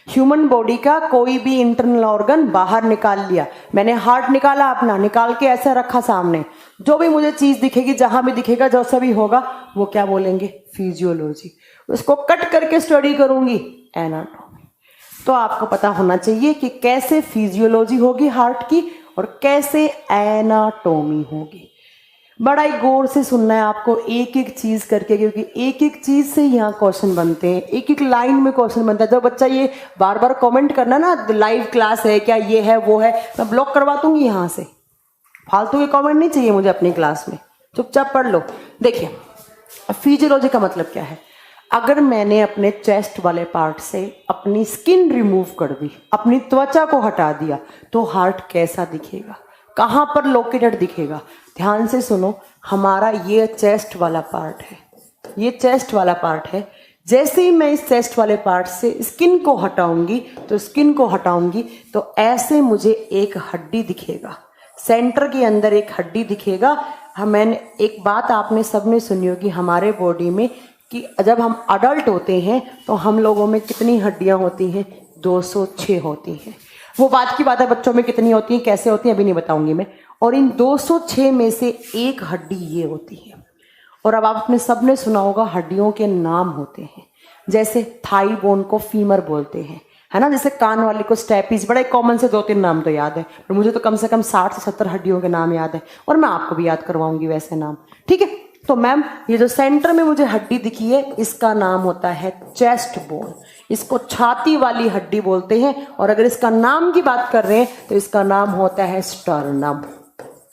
Human body का कोई भी इंटरनल ऑर्गन बाहर निकाल लिया, मैंने हार्ट निकाला अपना, निकाल के ऐसा रखा सामने, जो भी मुझे चीज दिखेगी, जहां भी दिखेगा, जैसा भी होगा, वो क्या बोलेंगे, फिजियोलॉजी। उसको कट करके स्टडी करूंगी, एनाटोमी। तो आपको पता होना चाहिए कि कैसे फिजियोलॉजी होगी हार्ट की और कैसे एनाटोमी होगी। बड़ा ही गौर से सुनना है आपको, एक एक चीज करके, क्योंकि एक एक चीज से यहाँ क्वेश्चन बनते हैं, एक एक लाइन में क्वेश्चन बनता है। जब बच्चा ये बार बार कमेंट करना ना, लाइव क्लास है क्या, ये है वो है, मैं ब्लॉक करवा दूंगी यहाँ से। फालतू के कमेंट नहीं चाहिए मुझे अपनी क्लास में, चुपचाप पढ़ लो। देखिए फिजियोलॉजी का मतलब क्या है। अगर मैंने अपने चेस्ट वाले पार्ट से अपनी स्किन रिमूव कर दी, अपनी त्वचा को हटा दिया, तो हार्ट कैसा दिखेगा, कहाँ पर लोकेटेड दिखेगा। ध्यान से सुनो, हमारा ये चेस्ट वाला पार्ट है, ये चेस्ट वाला पार्ट है। जैसे ही मैं इस चेस्ट वाले पार्ट से स्किन को हटाऊंगी, तो स्किन को हटाऊंगी तो ऐसे मुझे एक हड्डी दिखेगा, सेंटर के अंदर एक हड्डी दिखेगा। मैंने एक बात आपने सबने सुनी होगी हमारे बॉडी में, कि जब हम अडल्ट होते हैं तो हम लोगों में कितनी हड्डियां होती हैं, 206 होती हैं। वो बात की बात है, बच्चों में कितनी होती हैं, कैसे होती हैं, अभी नहीं बताऊंगी मैं। और इन 206 में से एक हड्डी ये होती है। और अब आपने सबने सुना होगा हड्डियों के नाम होते हैं, जैसे थाई बोन को फीमर बोलते हैं, है ना। जैसे कान वाली को स्टेपीज, बड़े कॉमन से 2-3 नाम तो याद है, पर मुझे तो कम से कम 60 से 70 हड्डियों के नाम याद है, और मैं आपको भी याद करवाऊंगी वैसे नाम। ठीक है, तो मैम ये जो सेंटर में मुझे हड्डी दिखी है, इसका नाम होता है चेस्ट बोन। इसको छाती वाली हड्डी बोलते हैं। और अगर इसका नाम की बात कर रहे हैं तो इसका नाम होता है स्टर्नम।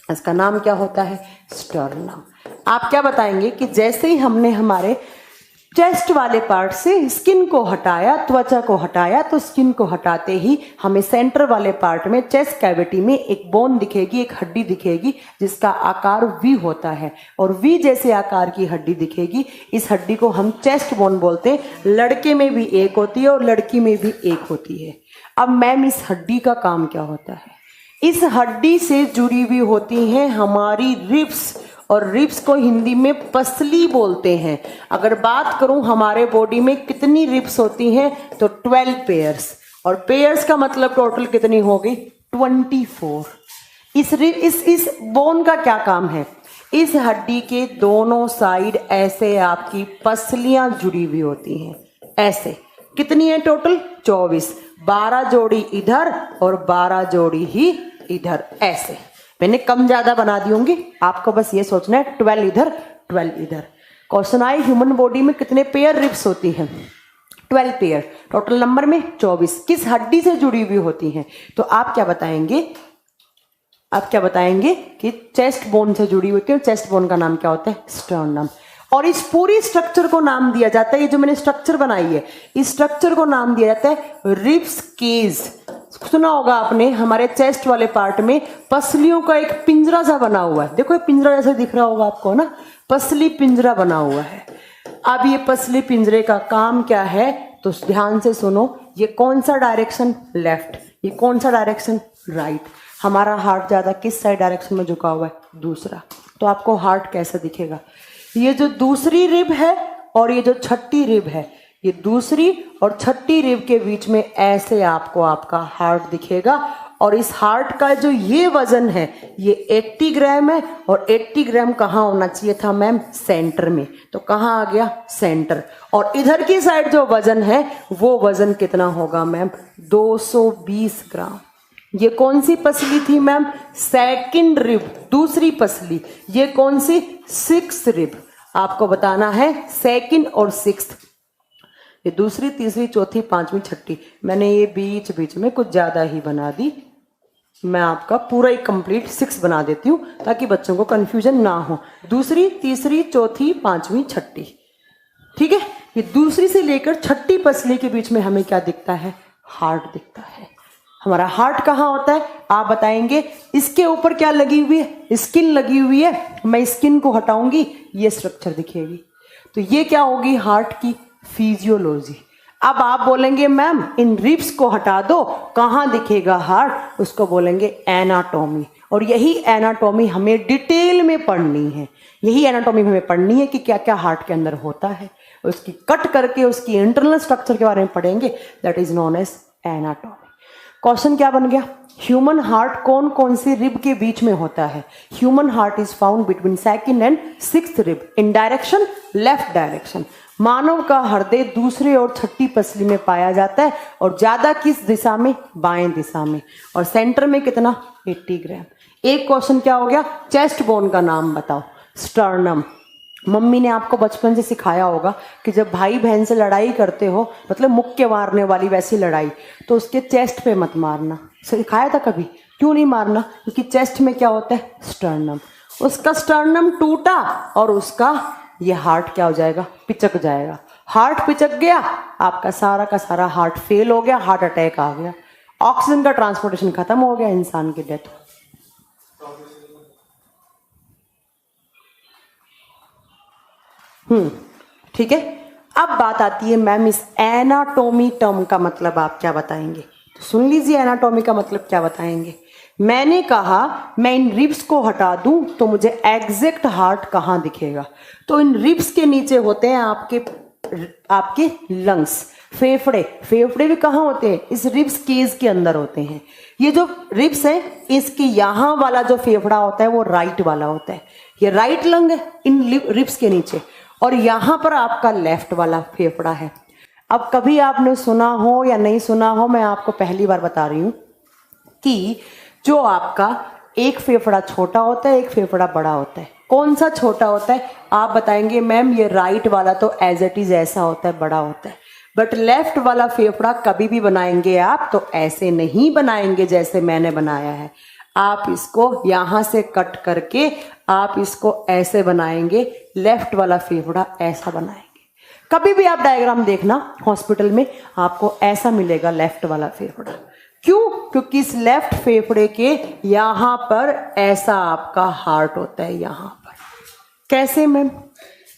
इसका नाम क्या होता है, स्टर्नम। आप क्या बताएंगे कि जैसे ही हमने हमारे चेस्ट वाले पार्ट से स्किन को हटाया, त्वचा को हटाया, तो स्किन को हटाते ही हमें सेंटर वाले पार्ट में, चेस्ट कैविटी में एक बोन दिखेगी, एक हड्डी दिखेगी जिसका आकार वी होता है। और वी जैसे आकार की हड्डी दिखेगी, इस हड्डी को हम चेस्ट बोन बोलते हैं। लड़के में भी एक होती है और लड़की में भी एक होती है। अब मैम इस हड्डी का काम क्या होता है, इस हड्डी से जुड़ी हुई होती हैं हमारी रिब्स, और रिब्स को हिंदी में पसली बोलते हैं। अगर बात करूं हमारे बॉडी में कितनी रिब्स होती हैं, तो 12 पेयर्स, और पेयर्स का मतलब टोटल कितनी होगी, 24। इस बोन का क्या काम है, इस हड्डी के दोनों साइड ऐसे आपकी पसलियां जुड़ी हुई होती हैं, ऐसे। कितनी है टोटल, 24। 12 जोड़ी इधर और 12 जोड़ी ही इधर, ऐसे। मैंने कम ज्यादा बना दी होंगी, आपको बस ये सोचना है 12 इधर 12 इधर। क्वेश्चन आए ह्यूमन बॉडी में कितने पेयर रिब्स होती हैं, 12 पेयर, टोटल नंबर में 24। किस हड्डी से जुड़ी हुई होती हैं, तो आप क्या बताएंगे, आप क्या बताएंगे कि चेस्ट बोन से जुड़ी हुई है। चेस्ट बोन का नाम क्या होता है, स्टर्नम। और इस पूरी स्ट्रक्चर को नाम दिया जाता है, ये जो मैंने स्ट्रक्चर बनाई है, इस स्ट्रक्चर को नाम दिया जाता है रिब्स केज। सुना होगा आपने, हमारे चेस्ट वाले पार्ट में पसलियों का एक पिंजरा सा बना हुआ है। देखो ये पिंजरा जैसे दिख रहा होगा आपको ना, पसली पिंजरा बना हुआ है। अब ये पसली पिंजरे का काम क्या है, तो ध्यान से सुनो। ये कौन सा डायरेक्शन, लेफ्ट, ये कौन सा डायरेक्शन, राइट। हमारा हार्ट ज़्यादा किस साइड डायरेक्शन में झुका हुआ है? दूसरा। तो आपको हार्ट कैसे दिखेगा? ये जो दूसरी रिब है और ये जो छठी रिब है, ये दूसरी और छठी रिब के बीच में ऐसे आपको आपका हार्ट दिखेगा। और इस हार्ट का जो ये वजन है ये 80 ग्राम है। और 80 ग्राम कहाँ होना चाहिए था मैम? सेंटर में। तो कहाँ आ गया? सेंटर। और इधर की साइड जो वजन है वो वजन कितना होगा मैम? 220 ग्राम। ये कौन सी पसली थी मैम? सेकंड रिब, दूसरी पसली। ये कौन सी? Sixth rib. आपको बताना है सेकंड और सिक्स्थ। ये दूसरी, तीसरी, चौथी, पांचवी, छठी। मैंने ये बीच बीच में कुछ ज्यादा ही बना दी। मैं आपका पूरा ही कंप्लीट 6 बना देती हूँ ताकि बच्चों को कंफ्यूजन ना हो। दूसरी, तीसरी, चौथी, पांचवी, छठी। ठीक है। ये दूसरी से लेकर छठी पसली के बीच में हमें क्या दिखता है? हार्ट दिखता है। हमारा हार्ट कहाँ होता है आप बताएंगे? इसके ऊपर क्या लगी हुई है? स्किन लगी हुई है। मैं स्किन को हटाऊंगी, ये स्ट्रक्चर दिखेगी। तो ये क्या होगी? हार्ट की फिजियोलॉजी। अब आप बोलेंगे मैम इन रिब्स को हटा दो, कहाँ दिखेगा हार्ट? उसको बोलेंगे एनाटॉमी। और यही एनाटॉमी हमें डिटेल में पढ़नी है। यही एनाटॉमी हमें पढ़नी है कि क्या क्या हार्ट के अंदर होता है। उसकी कट करके उसकी इंटरनल स्ट्रक्चर के बारे में पढ़ेंगे। That is known as anatomy. Question क्या बन गया? ह्यूमन हार्ट कौन कौन सी रिब के बीच में होता है? Human heart is found between second and sixth rib in direction left direction. मानव का हृदय दूसरे और छठी पसली में पाया जाता है। और ज्यादा किस दिशा में? बाएं दिशा में। और सेंटर में कितना? 80 ग्राम। एक क्वेश्चन क्या हो गया? चेस्ट बोन का नाम बताओ। स्टर्नम। मम्मी ने आपको बचपन से सिखाया होगा कि जब भाई बहन से लड़ाई करते हो, मतलब मुक्के मारने वाली वैसी लड़ाई, तो उसके चेस्ट पे मत मारना। सिखाया था कभी? क्यों नहीं मारना? क्योंकि चेस्ट में क्या होता है? स्टर्नम। उसका स्टर्नम टूटा और उसका ये हार्ट क्या हो जाएगा? पिचक जाएगा। हार्ट पिचक गया, आपका सारा का सारा हार्ट फेल हो गया, हार्ट अटैक आ गया, ऑक्सीजन का ट्रांसपोर्टेशन खत्म हो गया, इंसान की डेथ। ठीक है। अब बात आती है मैम इस एनाटॉमी टर्म का मतलब आप क्या बताएंगे? तो सुन लीजिए, एनाटॉमी का मतलब क्या बताएंगे। मैंने कहा मैं इन रिब्स को हटा दूं तो मुझे एग्जैक्ट हार्ट कहाँ दिखेगा? तो इन रिब्स के नीचे होते हैं आपके लंग्स, फेफड़े। फेफड़े भी कहाँ होते हैं? इस रिब्स केज के अंदर होते हैं। ये जो रिब्स है इसके यहाँ वाला जो फेफड़ा होता है वो राइट वाला होता है। ये राइट लंग है इन रिब्स के नीचे। और यहाँ पर आपका लेफ्ट वाला फेफड़ा है। अब कभी आपने सुना हो या नहीं सुना हो, मैं आपको पहली बार बता रही हूँ कि जो आपका एक फेफड़ा छोटा होता है, एक फेफड़ा बड़ा होता है। कौन सा छोटा होता है? आप बताएंगे मैम ये राइट वाला तो एज इट इज ऐसा होता है, बड़ा होता है। बट लेफ्ट वाला फेफड़ा कभी भी बनाएंगे आप तो ऐसे नहीं बनाएंगे जैसे मैंने बनाया है। आप इसको यहां से कट करके आप इसको ऐसे बनाएंगे। लेफ्ट वाला फेफड़ा ऐसा बनाएंगे। कभी भी आप डायग्राम देखना हॉस्पिटल में, आपको ऐसा मिलेगा लेफ्ट वाला फेफड़ा। क्यों? क्योंकि इस लेफ्ट फेफड़े के यहां पर ऐसा आपका हार्ट होता है। यहां पर कैसे मैम?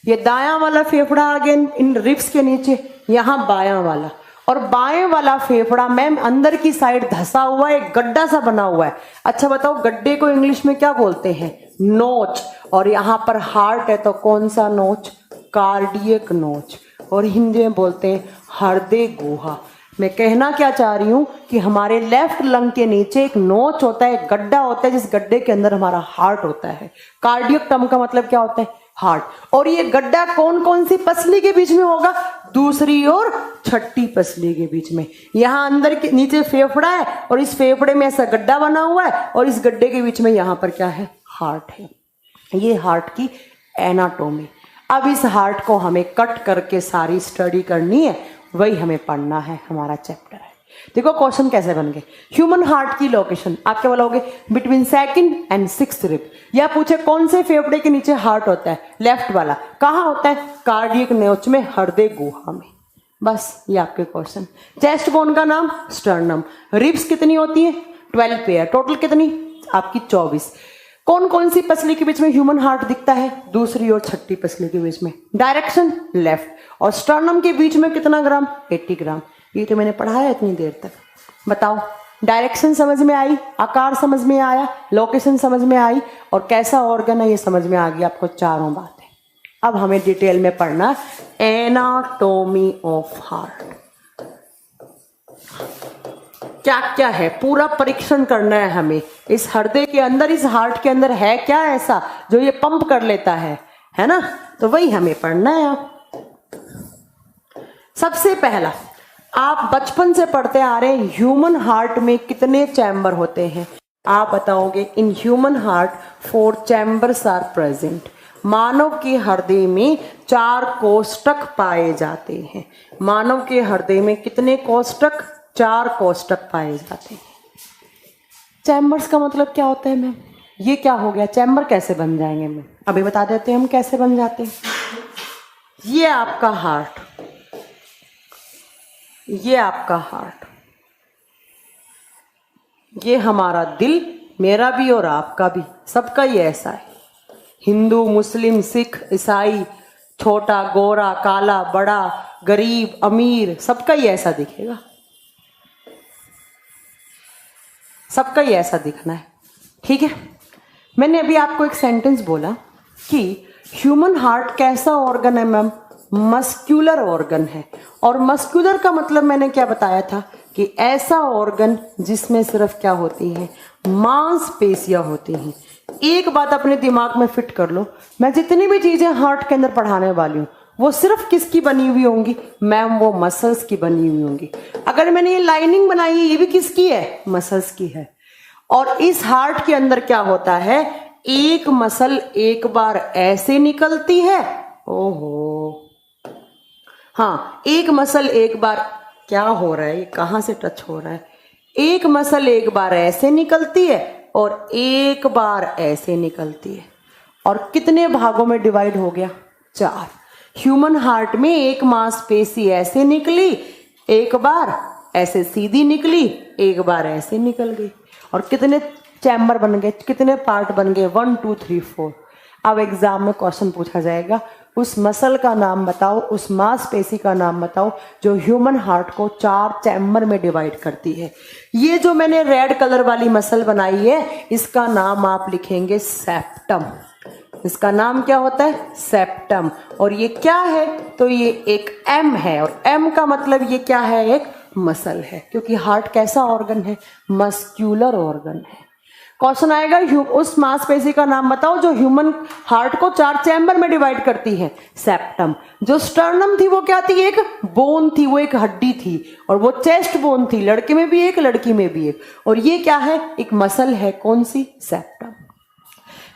ये दायां वाला फेफड़ा आ गया इन रिब्स के नीचे, यहां बायां वाला। और बाएं वाला फेफड़ा मैम अंदर की साइड धसा हुआ है, एक गड्ढा सा बना हुआ है। अच्छा बताओ, गड्ढे को इंग्लिश में क्या बोलते हैं? नोच। और यहां पर हार्ट है तो कौन सा नोच? कार्डियक नोच। और हिंदी में बोलते हैं हृदय गुहा। मैं कहना क्या चाह रही हूं कि हमारे लेफ्ट लंग के नीचे एक नोच होता है, एक गड्ढा होता है, जिस गड्ढे के अंदर हमारा हार्ट होता है। कार्डियक टर्म का मतलब क्या होता है? हार्ट। और ये गड्ढा कौन कौन सी पसली के बीच में होगा? दूसरी और छठी पसली के बीच में। यहाँ अंदर के नीचे फेफड़ा है और इस फेफड़े में ऐसा गड्ढा बना हुआ है और इस गड्ढे के बीच में यहाँ पर क्या है? हार्ट है। ये हार्ट की एनाटॉमी। अब इस हार्ट को हमें कट करके सारी स्टडी करनी है, वही हमें पढ़ना है, हमारा चैप्टर है। देखो क्वेश्चन कैसे बन गए। ह्यूमन हार्ट की लोकेशन आप क्या बोलोगे? Between second and sixth rib. या पूछे कौन से फेफड़े के नीचे हार्ट होता है? लेफ्ट वाला। कहाँ होता है? कार्डियक नोच में, हृदय गुहा में। बस ये आपके क्वेश्चन। चेस्ट बोन का नाम स्टर्नम। रिब्स कितनी होती है? 12 पेयर। टोटल कितनी? आपकी 24। कौन कौन सी पसली के बीच में ह्यूमन हार्ट दिखता है? दूसरी और छठी पसली के बीच में, डायरेक्शन लेफ्ट। और स्टर्नम के बीच में कितना ग्राम? 80 ग्राम। ये तो मैंने पढ़ाया इतनी देर तक। बताओ डायरेक्शन समझ में आई, आकार समझ में आया, लोकेशन समझ में आई, और कैसा ऑर्गन है ये समझ में आ गई आपको चारों बातें। अब हमें डिटेल में पढ़ना एनाटॉमी ऑफ हार्ट। क्या क्या है पूरा परीक्षण करना है हमें। इस हृदय के अंदर, इस हार्ट के अंदर है क्या ऐसा जो ये पंप कर लेता है ना? तो वही हमें पढ़ना है। आप सबसे पहला, आप बचपन से पढ़ते आ रहे हैं ह्यूमन हार्ट में कितने चैम्बर होते हैं? आप बताओगे in human heart 4 chambers are present. मानव के हृदय में 4 कोष्ठक पाए जाते हैं। मानव के हृदय में कितने कोष्ठक? 4 कोष्ठक पाए जाते हैं। चैम्बर्स का मतलब क्या होता है मैम? ये क्या हो गया, चैम्बर कैसे बन जाएंगे? मैम अभी बता देते हैं हम कैसे बन जाते हैं। ये आपका हार्ट, ये आपका हार्ट, ये हमारा दिल, मेरा भी और आपका भी, सबका ही ऐसा है। हिंदू, मुस्लिम, सिख, ईसाई, छोटा, गोरा, काला, बड़ा, गरीब, अमीर, सबका ही ऐसा दिखेगा। सबका ही ऐसा दिखना है, ठीक है। मैंने अभी आपको एक सेंटेंस बोला कि ह्यूमन हार्ट कैसा ऑर्गन है मैम? मस्क्यूलर ऑर्गन है। और मस्क्यूलर का मतलब मैंने क्या बताया था कि ऐसा ऑर्गन जिसमें सिर्फ क्या होती है? मांसपेशियां होती हैं। एक बात अपने दिमाग में फिट कर लो, मैं जितनी भी चीजें हार्ट के अंदर पढ़ाने वाली हूँ वो सिर्फ किसकी बनी हुई होंगी मैम? वो मसल्स की बनी हुई होंगी। अगर मैंने ये लाइनिंग बनाई है ये भी किसकी है? मसल्स की है। और इस हार्ट के अंदर क्या होता है? एक मसल एक बार ऐसे निकलती है, ओहो हाँ, एक मसल एक बार, क्या हो रहा है ये, कहां से टच हो रहा है? एक मसल एक बार ऐसे निकलती है और एक बार ऐसे निकलती है। और कितने भागों में डिवाइड हो गया? 4। ह्यूमन हार्ट में एक मांसपेशी ऐसे निकली, एक बार ऐसे सीधी निकली, एक बार ऐसे निकल गई। और कितने चैम्बर बन गए, कितने पार्ट बन गए? 1 2 3 4। अब एग्जाम में क्वेश्चन पूछा जाएगा, उस मसल का नाम बताओ, उस मांसपेशी का नाम बताओ जो ह्यूमन हार्ट को 4 चैम्बर में डिवाइड करती है। ये जो मैंने रेड कलर वाली मसल बनाई है इसका नाम आप लिखेंगे सेप्टम। इसका नाम क्या होता है? सेप्टम। और ये क्या है? तो ये एक एम है, और एम का मतलब ये क्या है? एक मसल है, क्योंकि हार्ट कैसा ऑर्गन है? मस्क्यूलर ऑर्गन है। क्वेश्चन आएगा उस मांसपेशी का नाम बताओ जो ह्यूमन हार्ट को 4 चैम्बर में डिवाइड करती है। सेप्टम। जो स्टर्नम थी वो क्या थी? एक बोन थी, वो एक हड्डी थी, और वो चेस्ट बोन थी, लड़के में भी एक लड़की में भी एक। और ये क्या है? एक मसल है, कौन सी? सेप्टम।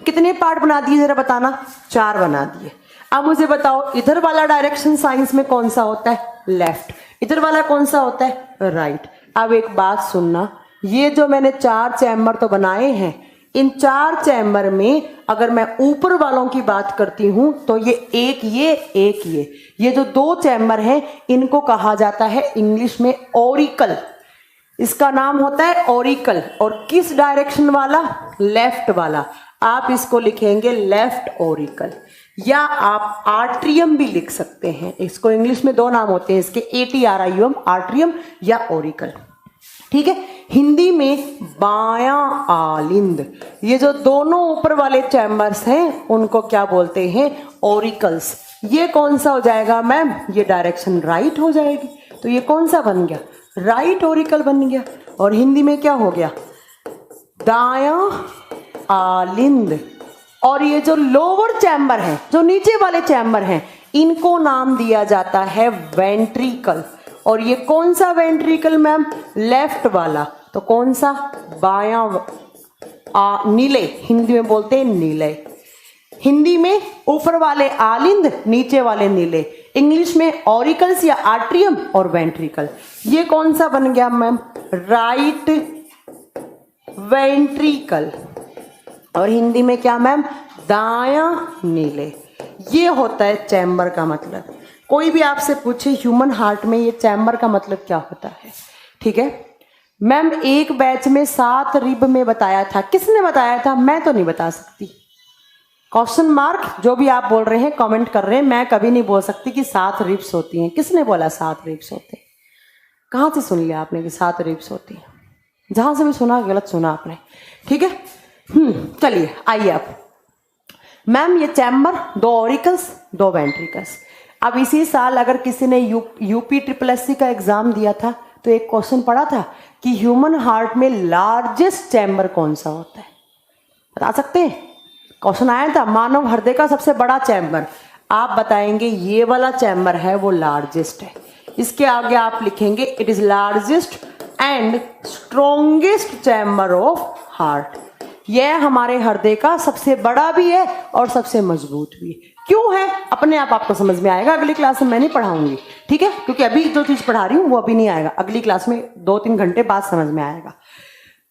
कितने पार्ट बना दिए जरा बताना? 4 बना दिए। अब मुझे बताओ इधर वाला डायरेक्शन साइंस में कौन सा होता है? लेफ्ट। इधर वाला कौन सा होता है? राइट। अब एक बात सुनना, ये जो मैंने 4 चैम्बर तो बनाए हैं, इन 4 चैम्बर में अगर मैं ऊपर वालों की बात करती हूं तो ये एक ये जो 2 चैम्बर हैं इनको कहा जाता है इंग्लिश में ऑरिकल। इसका नाम होता है ऑरिकल। और किस डायरेक्शन वाला? लेफ्ट वाला। आप इसको लिखेंगे लेफ्ट ऑरिकल, या आप आर्ट्रियम भी लिख सकते हैं। इसको इंग्लिश में 2 नाम होते हैं इसके, ATRIUM, आर्ट्रियम या ऑरिकल, ठीक है। हिंदी में बायां आलिंद। ये जो दोनों ऊपर वाले चैम्बर्स हैं उनको क्या बोलते हैं? ऑरिकल्स। ये कौन सा हो जाएगा मैम? ये डायरेक्शन राइट हो जाएगी। तो ये कौन सा बन गया? राइट ऑरिकल बन गया। और हिंदी में क्या हो गया? दायां आलिंद। और ये जो लोअर चैम्बर है, जो नीचे वाले चैम्बर हैं, इनको नाम दिया जाता है वेंट्रिकल। और ये कौन सा वेंट्रिकल मैम? लेफ्ट वाला। तो कौन सा? बायां नीले, हिंदी में बोलते हैं नीले। हिंदी में ऊपर वाले आलिंद, नीचे वाले नीले। इंग्लिश में ऑरिकल्स या आर्ट्रियम और वेंट्रिकल। ये कौन सा बन गया मैम? Right ventricle. और हिंदी में क्या मैम? दायां नीले। ये होता है चैम्बर का मतलब। कोई भी आपसे पूछे ह्यूमन हार्ट में ये चैम्बर का मतलब क्या होता है, ठीक है मैम। एक बैच में 7 रिब में बताया था, किसने बताया था? मैं तो नहीं बता सकती। क्वेश्चन मार्क जो भी आप बोल रहे हैं, कमेंट कर रहे हैं, मैं कभी नहीं बोल सकती कि 7 रिब्स होती हैं। किसने बोला 7 रिब्स होते हैं? कहां से सुन लिया आपने कि 7 रिब्स होती हैं? जहां से भी सुना गलत सुना आपने, ठीक है। चलिए आइए अब मैम, ये चैम्बर, 2 ऑरिकल्स 2 वेंट्रिकल्स। अब इसी साल अगर किसी ने यूपी SSSC का एग्जाम दिया था तो एक क्वेश्चन पढ़ा था कि ह्यूमन हार्ट में लार्जेस्ट चैम्बर कौन सा होता है, बता सकते हैं? क्वेश्चन आया था, मानव हृदय का सबसे बड़ा चैम्बर। आप बताएंगे ये वाला चैम्बर है वो लार्जेस्ट है। इसके आगे आप लिखेंगे it is largest and strongest chamber of heart. यह हमारे हृदय का सबसे बड़ा भी है और सबसे मजबूत भी है। क्यों है अपने आप आपको समझ में आएगा, अगली क्लास में मैं नहीं पढ़ाऊंगी, ठीक है, क्योंकि अभी जो चीज पढ़ा रही हूं वो अभी नहीं आएगा, अगली क्लास में 2-3 घंटे बाद समझ में आएगा।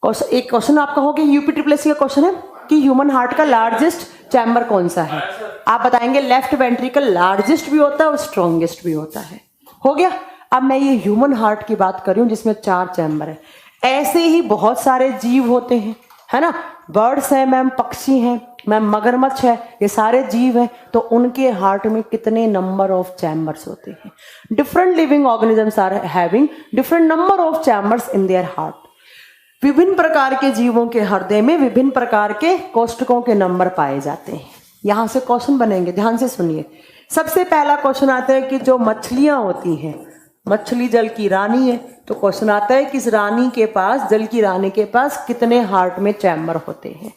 एक क्वेश्चन आपका हो गया, यूपी SSSC का क्वेश्चन है कि ह्यूमन हार्ट का लार्जेस्ट चैम्बर कौन सा है। आप बताएंगे लेफ्ट वेंट्रिकल लार्जेस्ट भी होता है और स्ट्रॉन्गेस्ट भी होता है। हो गया। अब मैं ये ह्यूमन हार्ट की बात कर रही हूं जिसमें 4 चैम्बर है। ऐसे ही बहुत सारे जीव होते हैं, है ना, बर्ड्स हैं मैम, पक्षी हैं मैम, मगरमच्छ है, ये सारे जीव हैं। तो उनके हार्ट में कितने नंबर ऑफ चैम्बर्स होते हैं? Different living organisms are having different number of chambers in their heart. विभिन्न प्रकार के जीवों के हृदय में विभिन्न प्रकार के कोष्ठकों के नंबर पाए जाते हैं। यहां से क्वेश्चन बनेंगे, ध्यान से सुनिए। सबसे पहला क्वेश्चन आता है कि जो मछलियां होती हैं, मछली जल की रानी है, तो क्वेश्चन आता है कि इस रानी के पास, जल की रानी के पास कितने हार्ट में चैम्बर होते हैं?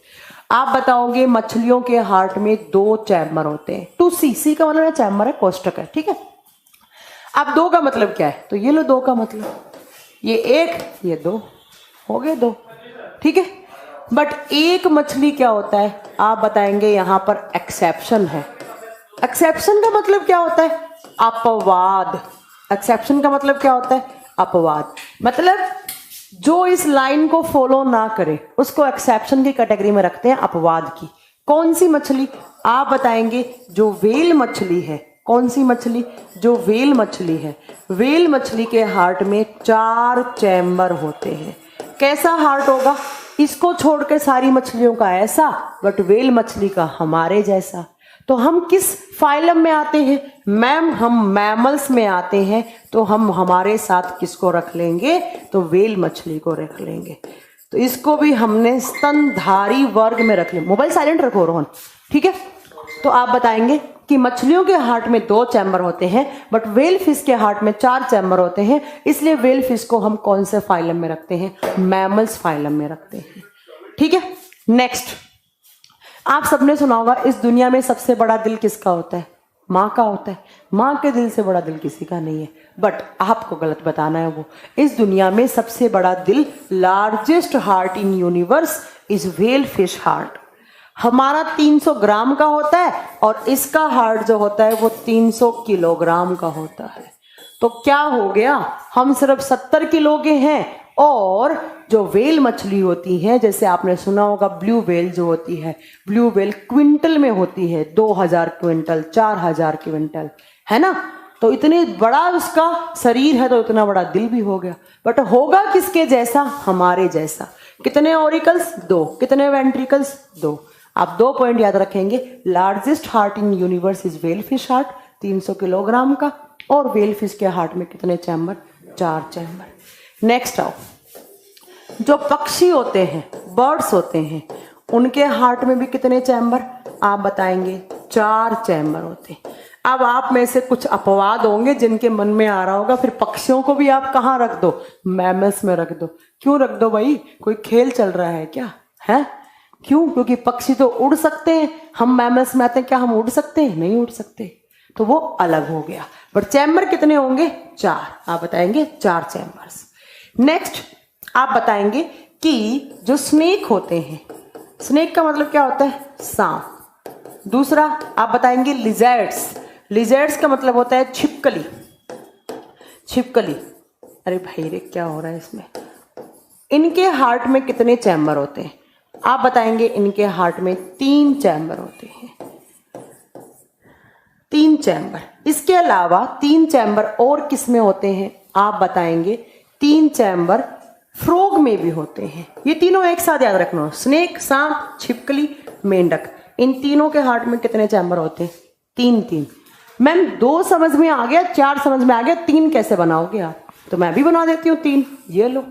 आप बताओगे मछलियों के हार्ट में 2 चैम्बर होते हैं। 2cc का मतलब है चैम्बर है, कोष्ठक है, ठीक है। अब 2 का मतलब क्या है? तो ये लो 2 का मतलब, ये 1 ये 2 हो गए 2, ठीक है। बट एक मछली क्या होता है? आप बताएंगे यहां पर एक्सेप्शन है। एक्सेप्शन का मतलब क्या होता है? अपवाद। एक्सेप्शन का मतलब क्या होता है? अपवाद। मतलब जो इस लाइन को फॉलो ना करे उसको एक्सेप्शन की कैटेगरी में रखते हैं, अपवाद की। कौन सी मछली? आप बताएंगे जो व्हेल मछली है। कौन सी मछली? जो व्हेल मछली है। व्हेल मछली के हार्ट में 4 चैम्बर होते हैं। कैसा हार्ट होगा? इसको छोड़कर सारी मछलियों का ऐसा, बट व्हेल मछली का हमारे जैसा। तो हम किस फाइलम में आते हैं मैम? हम मैमल्स में आते हैं। तो हम हमारे साथ किसको रख लेंगे? तो व्हेल मछली को रख लेंगे। तो इसको भी हमने स्तनधारी वर्ग में रख लिया। मोबाइल साइलेंट रखो रोहन, ठीक है। तो आप बताएंगे कि मछलियों के हार्ट में 2 चैम्बर होते हैं, बट व्हेल फिश के हार्ट में 4 चैम्बर होते हैं। इसलिए व्हेल फिश को हम कौन से फाइलम में रखते हैं? मैमल्स फाइलम में रखते हैं, ठीक है। नेक्स्ट, आप सबने सुना होगा इस दुनिया में सबसे बड़ा दिल किसका होता है? माँ का होता है। माँ के दिल से बड़ा दिल किसी का नहीं है। बट आपको गलत बताना है। वो इस दुनिया में सबसे बड़ा दिल, largest heart in universe is whale fish heart. हमारा 300 ग्राम का होता है और इसका हार्ट जो होता है वो 300 किलोग्राम का होता है। तो क्या हो गया? हम सिर्फ 70 किलो के हैं। और जो व्हेल मछली होती है, जैसे आपने सुना होगा ब्लू व्हेल जो होती है, ब्लू व्हेल क्विंटल में होती है, 2000 क्विंटल, 4000 क्विंटल, है ना। तो इतने बड़ा उसका शरीर है तो इतना बड़ा दिल भी हो गया। बट होगा किसके जैसा? हमारे जैसा। कितने ऑरिकल्स? 2। कितने वेंट्रिकल्स? 2। आप 2 पॉइंट याद रखेंगे। Largest heart in universe is whale fish heart, 300 kilogram का। और व्हेल फिश के हार्ट में कितने चैम्बर? 4 चैम्बर। नेक्स्ट आओ, जो पक्षी होते हैं, बर्ड्स होते हैं, उनके हार्ट में भी कितने चैम्बर? आप बताएंगे 4 चैम्बर होते हैं। अब आप में से कुछ अपवाद होंगे जिनके मन में आ रहा होगा फिर पक्षियों को भी आप कहाँ रख दो? मैमल्स में रख दो। क्यों रख दो भाई? कोई खेल चल रहा है क्या? है क्यों? क्योंकि पक्षी तो उड़ सकते हैं। हम मैमल्स में आते हैं, क्या हम उड़ सकते हैं? नहीं उड़ सकते। तो वो अलग हो गया। बट चैम्बर कितने होंगे? 4। आप बताएंगे 4 चैम्बर्स। नेक्स्ट, आप बताएंगे कि जो स्नेक होते हैं, स्नेक का मतलब क्या होता है? सांप। दूसरा आप बताएंगे लिजर्ड्स। लिजर्ड्स का मतलब होता है छिपकली। छिपकली, अरे भाई रे क्या हो रहा है इसमें? इनके हार्ट में कितने चैम्बर होते हैं? आप बताएंगे इनके हार्ट में 3 चैम्बर होते हैं। 3 चैम्बर। इसके अलावा 3 चैम्बर और किस में होते हैं? आप बताएंगे 3 चैम्बर फ्रॉग में भी होते हैं। ये तीनों एक साथ याद रखना। स्नेक, सांप, छिपकली, मेंढक, इन तीनों के हार्ट में कितने चैम्बर होते हैं? 3-3। मैम 2 समझ में आ गया, 4 समझ में आ गया, 3 कैसे बनाओगे आप? तो मैं भी बना देती हूँ 3। ये लो,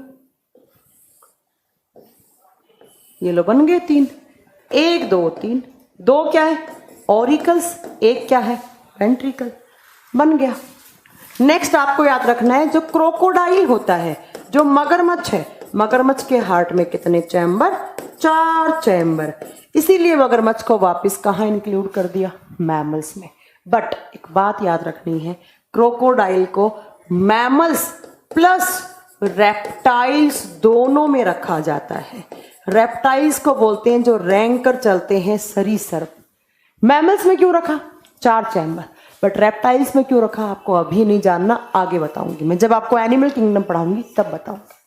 ये लो बन गए 3, 1 2 3, 2 क्या है ऑरिकल्स, 1 क्या है वेंट्रिकल, बन गया। नेक्स्ट आपको याद रखना है जो क्रोकोडाइल होता है, जो मगरमच्छ है, मगरमच्छ के हार्ट में कितने चैम्बर, 4 चैम्बर, इसीलिए मगरमच्छ को वापस कहाँ इंक्लूड कर दिया, मैमल्स में। बट एक बात याद रखनी है, क्रोकोडाइल को मैमल्स प्लस रेप्टाइल्स दोनों में रखा जाता है। रेप्टाइल्स को बोलते हैं जो रेंग कर चलते हैं सरीसृप। मैमल्स में क्यों रखा 4 चैम्बर, बट रेप्टाइल्स में क्यों रखा आपको अभी नहीं जानना, आगे बताऊंगी मैं, जब आपको एनिमल किंगडम पढ़ाऊंगी तब बताऊंगी।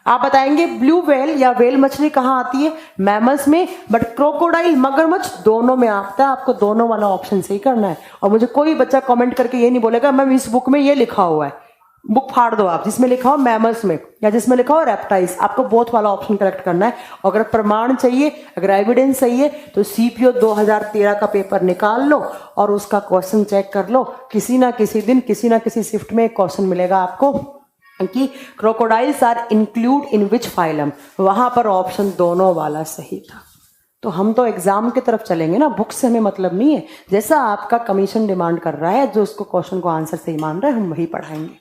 आप बताएंगे ब्लू व्हेल या व्हेल मछली कहाँ आती है, मैमल्स में, बट क्रोकोडाइल मगरमच्छ दोनों में आता है। आपको दोनों वाला ऑप्शन सही करना है। और मुझे कोई बच्चा कमेंट करके ये नहीं बोलेगा मैम इस बुक में ये लिखा हुआ है, बुक फाड़ दो आप, जिसमें लिखा हो मैमल्स में या जिसमें लिखा हो रेप्टाइल्स, आपको बोथ वाला ऑप्शन करेक्ट करना है। अगर प्रमाण चाहिए, अगर एविडेंस चाहिए तो सीपीओ 2013 का पेपर निकाल लो और उसका क्वेश्चन चेक कर लो। किसी ना किसी दिन किसी ना किसी शिफ्ट में एक क्वेश्चन मिलेगा आपको कि crocodiles are include in which phylum, वहां पर ऑप्शन दोनों वाला सही था। तो हम तो एग्जाम की तरफ चलेंगे ना, बुक से हमें मतलब नहीं है। जैसा आपका कमीशन डिमांड कर रहा है, जो उसको क्वेश्चन को आंसर सही मान रहा है, हम वही पढ़ाएंगे,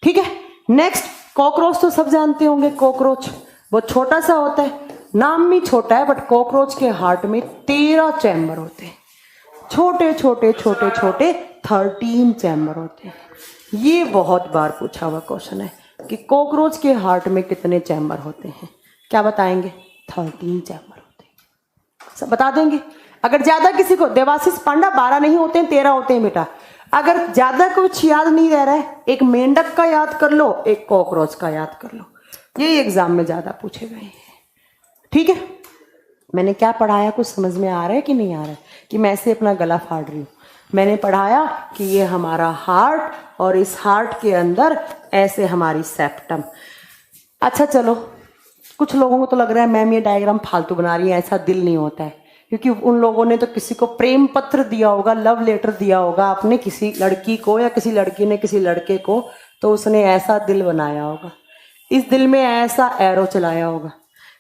ठीक है। नेक्स्ट कॉकरोच तो सब जानते होंगे, कॉकरोच वो छोटा सा होता है, नाम भी छोटा है, बट कॉकरोच के हार्ट में 13 चैम्बर होते हैं, छोटे छोटे छोटे छोटे 13 चैम्बर होते हैं। ये बहुत बार पूछा हुआ क्वेश्चन है कि कॉकरोच के हार्ट में कितने चैम्बर होते हैं, क्या बताएंगे 13 चैम्बर होते हैं, सब बता देंगे। अगर ज्यादा किसी को, देवाशीष पांडा 12 नहीं होते हैं 13 होते हैं बेटा। अगर ज्यादा कुछ याद नहीं रह रहा है, एक मेंढक का याद कर लो, एक कॉकरोच का याद कर लो, ये एग्जाम में ज्यादा पूछे गए हैं, ठीक है। मैंने क्या पढ़ाया कुछ समझ में आ रहा है कि नहीं आ रहा है, कि मैं ऐसे अपना गला फाड़ रही हूँ। मैंने पढ़ाया कि ये हमारा हार्ट और इस हार्ट के अंदर ऐसे हमारी सेप्टम। अच्छा चलो, कुछ लोगों को तो लग रहा है मैम ये डायग्राम फालतू बना रही है, ऐसा दिल नहीं होता है, क्योंकि उन लोगों ने तो किसी को प्रेम पत्र दिया होगा, लव लेटर दिया होगा आपने किसी लड़की को, या किसी लड़की ने किसी लड़के को, तो उसने ऐसा दिल बनाया होगा, इस दिल में ऐसा एरो चलाया होगा।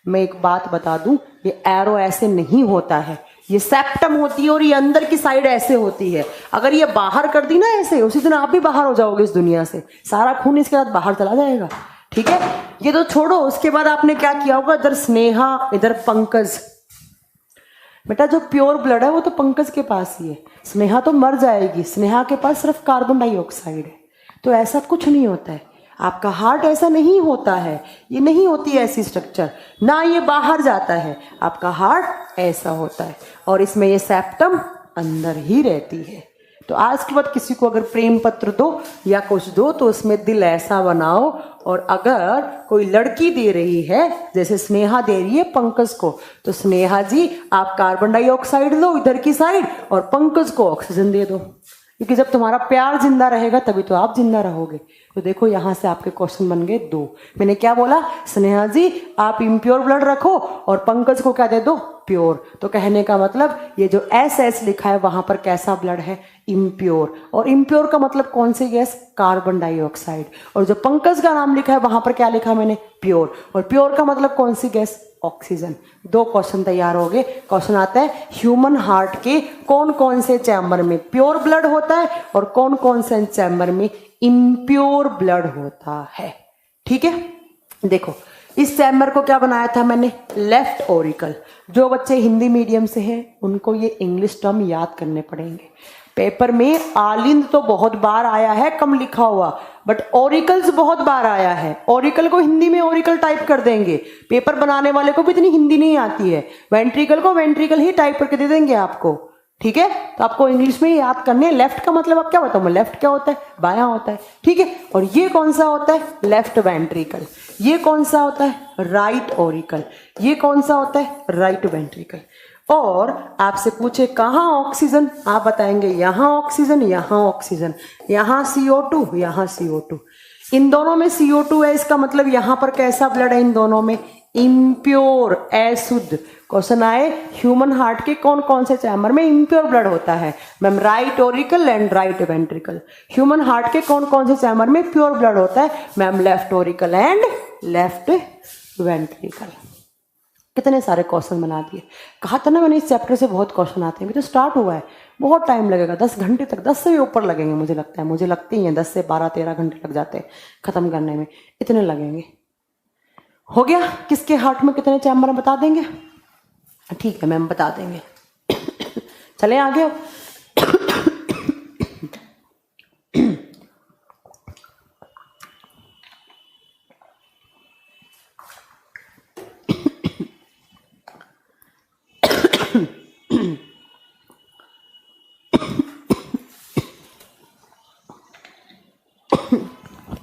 मैं एक बात बता दूं, ये एरो ऐसे नहीं होता है, ये सेप्टम होती है और ये अंदर की साइड ऐसे होती है। अगर ये बाहर कर दी ना ऐसे, उसी दिन आप भी बाहर हो जाओगे इस दुनिया से, सारा खून इसके बाद बाहर चला जाएगा, ठीक है। ये तो छोड़ो, उसके बाद आपने क्या किया होगा, इधर स्नेहा इधर पंकज। बेटा जो प्योर ब्लड है वो तो पंकज के पास ही है, स्नेहा तो मर जाएगी, स्नेहा के पास सिर्फ कार्बन डाइऑक्साइड है। तो ऐसा कुछ नहीं होता है, आपका हार्ट ऐसा नहीं होता है, ये नहीं होती ऐसी स्ट्रक्चर, ना ये बाहर जाता है, आपका हार्ट ऐसा होता है और इसमें ये सेप्टम अंदर ही रहती है। तो आज के बाद किसी को अगर प्रेम पत्र दो या कुछ दो तो उसमें दिल ऐसा बनाओ, और अगर कोई लड़की दे रही है, जैसे स्नेहा दे रही है पंकज को, तो स्नेहा जी आप कार्बन डाइऑक्साइड लो इधर की साइड और पंकज को ऑक्सीजन दे दो, क्योंकि जब तुम्हारा प्यार जिंदा रहेगा तभी तो आप जिंदा रहोगे। तो देखो यहां से आपके क्वेश्चन बन गए 2। मैंने क्या बोला, स्नेहा जी आप इम्प्योर ब्लड रखो और पंकज को क्या दे दो, प्योर। तो कहने का मतलब ये जो एस लिखा है वहां पर कैसा ब्लड है, इम्प्योर। और इम्प्योर का मतलब कौन सी गैस, कार्बन डाइऑक्साइड। और जो पंकज का नाम लिखा है वहां पर क्या लिखा मैंने, प्योर। और प्योर का मतलब कौन सी गैस, ऑक्सीजन। 2 क्वेश्चन तैयार हो गए। क्वेश्चन आता है ह्यूमन हार्ट के कौन कौन से चैम्बर में प्योर ब्लड होता है और कौन कौन से चैम्बर में इम्प्योर ब्लड होता है, ठीक है। देखो इस चैम्बर को क्या बनाया था मैंने, लेफ्ट ओरिकल। जो बच्चे हिंदी मीडियम से हैं उनको ये इंग्लिश टर्म याद करने पड़ेंगे। पेपर में आलिंद तो बहुत बार आया है, कम लिखा हुआ, बट ओरिकल्स बहुत बार आया है। ओरिकल को हिंदी में ओरिकल टाइप कर देंगे, पेपर बनाने वाले को भी इतनी हिंदी नहीं आती है, वेंट्रिकल को वेंट्रिकल ही टाइप करके दे देंगे आपको, ठीक है। तो आपको इंग्लिश में याद करने, लेफ्ट का मतलब आप क्या बताऊं मैं, लेफ्ट क्या होता है, बायां होता है, ठीक है। और ये कौन सा होता है, लेफ्ट वेंट्रिकल। ये कौन सा होता है, राइट ओरिकल। ये कौन सा होता है, राइट वेंट्रिकल। और आपसे पूछे कहाँ ऑक्सीजन, आप बताएंगे यहां ऑक्सीजन, यहां ऑक्सीजन, यहां CO2, यहां CO2। इन दोनों में CO2 है, इसका मतलब यहां पर कैसा ब्लड है, इन दोनों में इम्प्योर, अशुद्ध। क्वेश्चन आए ह्यूमन हार्ट के कौन कौन से चैम्बर में इम्प्योर ब्लड होता है, ma'am right Oracle and right ventricle. Human heart के कौन कौन से चैम्बर में प्योर ब्लड होता है, ma'am left Oracle and left ventricle. कितने सारे क्वेश्चन बना दिए। कहा था ना मैंने, इस चैप्टर से बहुत क्वेश्चन आते हैं। अभी तो स्टार्ट हुआ है, बहुत टाइम लगेगा, 10 घंटे तक, 10 से भी ऊपर लगेंगे मुझे लगता है। मुझे लगते ही हैं 10 से 12-13 घंटे लग जाते हैं खत्म करने में, इतने लगेंगे। हो गया? किसके हार्ट में कितने चैम्बर बता देंगे? ठीक है मैम, बता देंगे। चले आगे अब।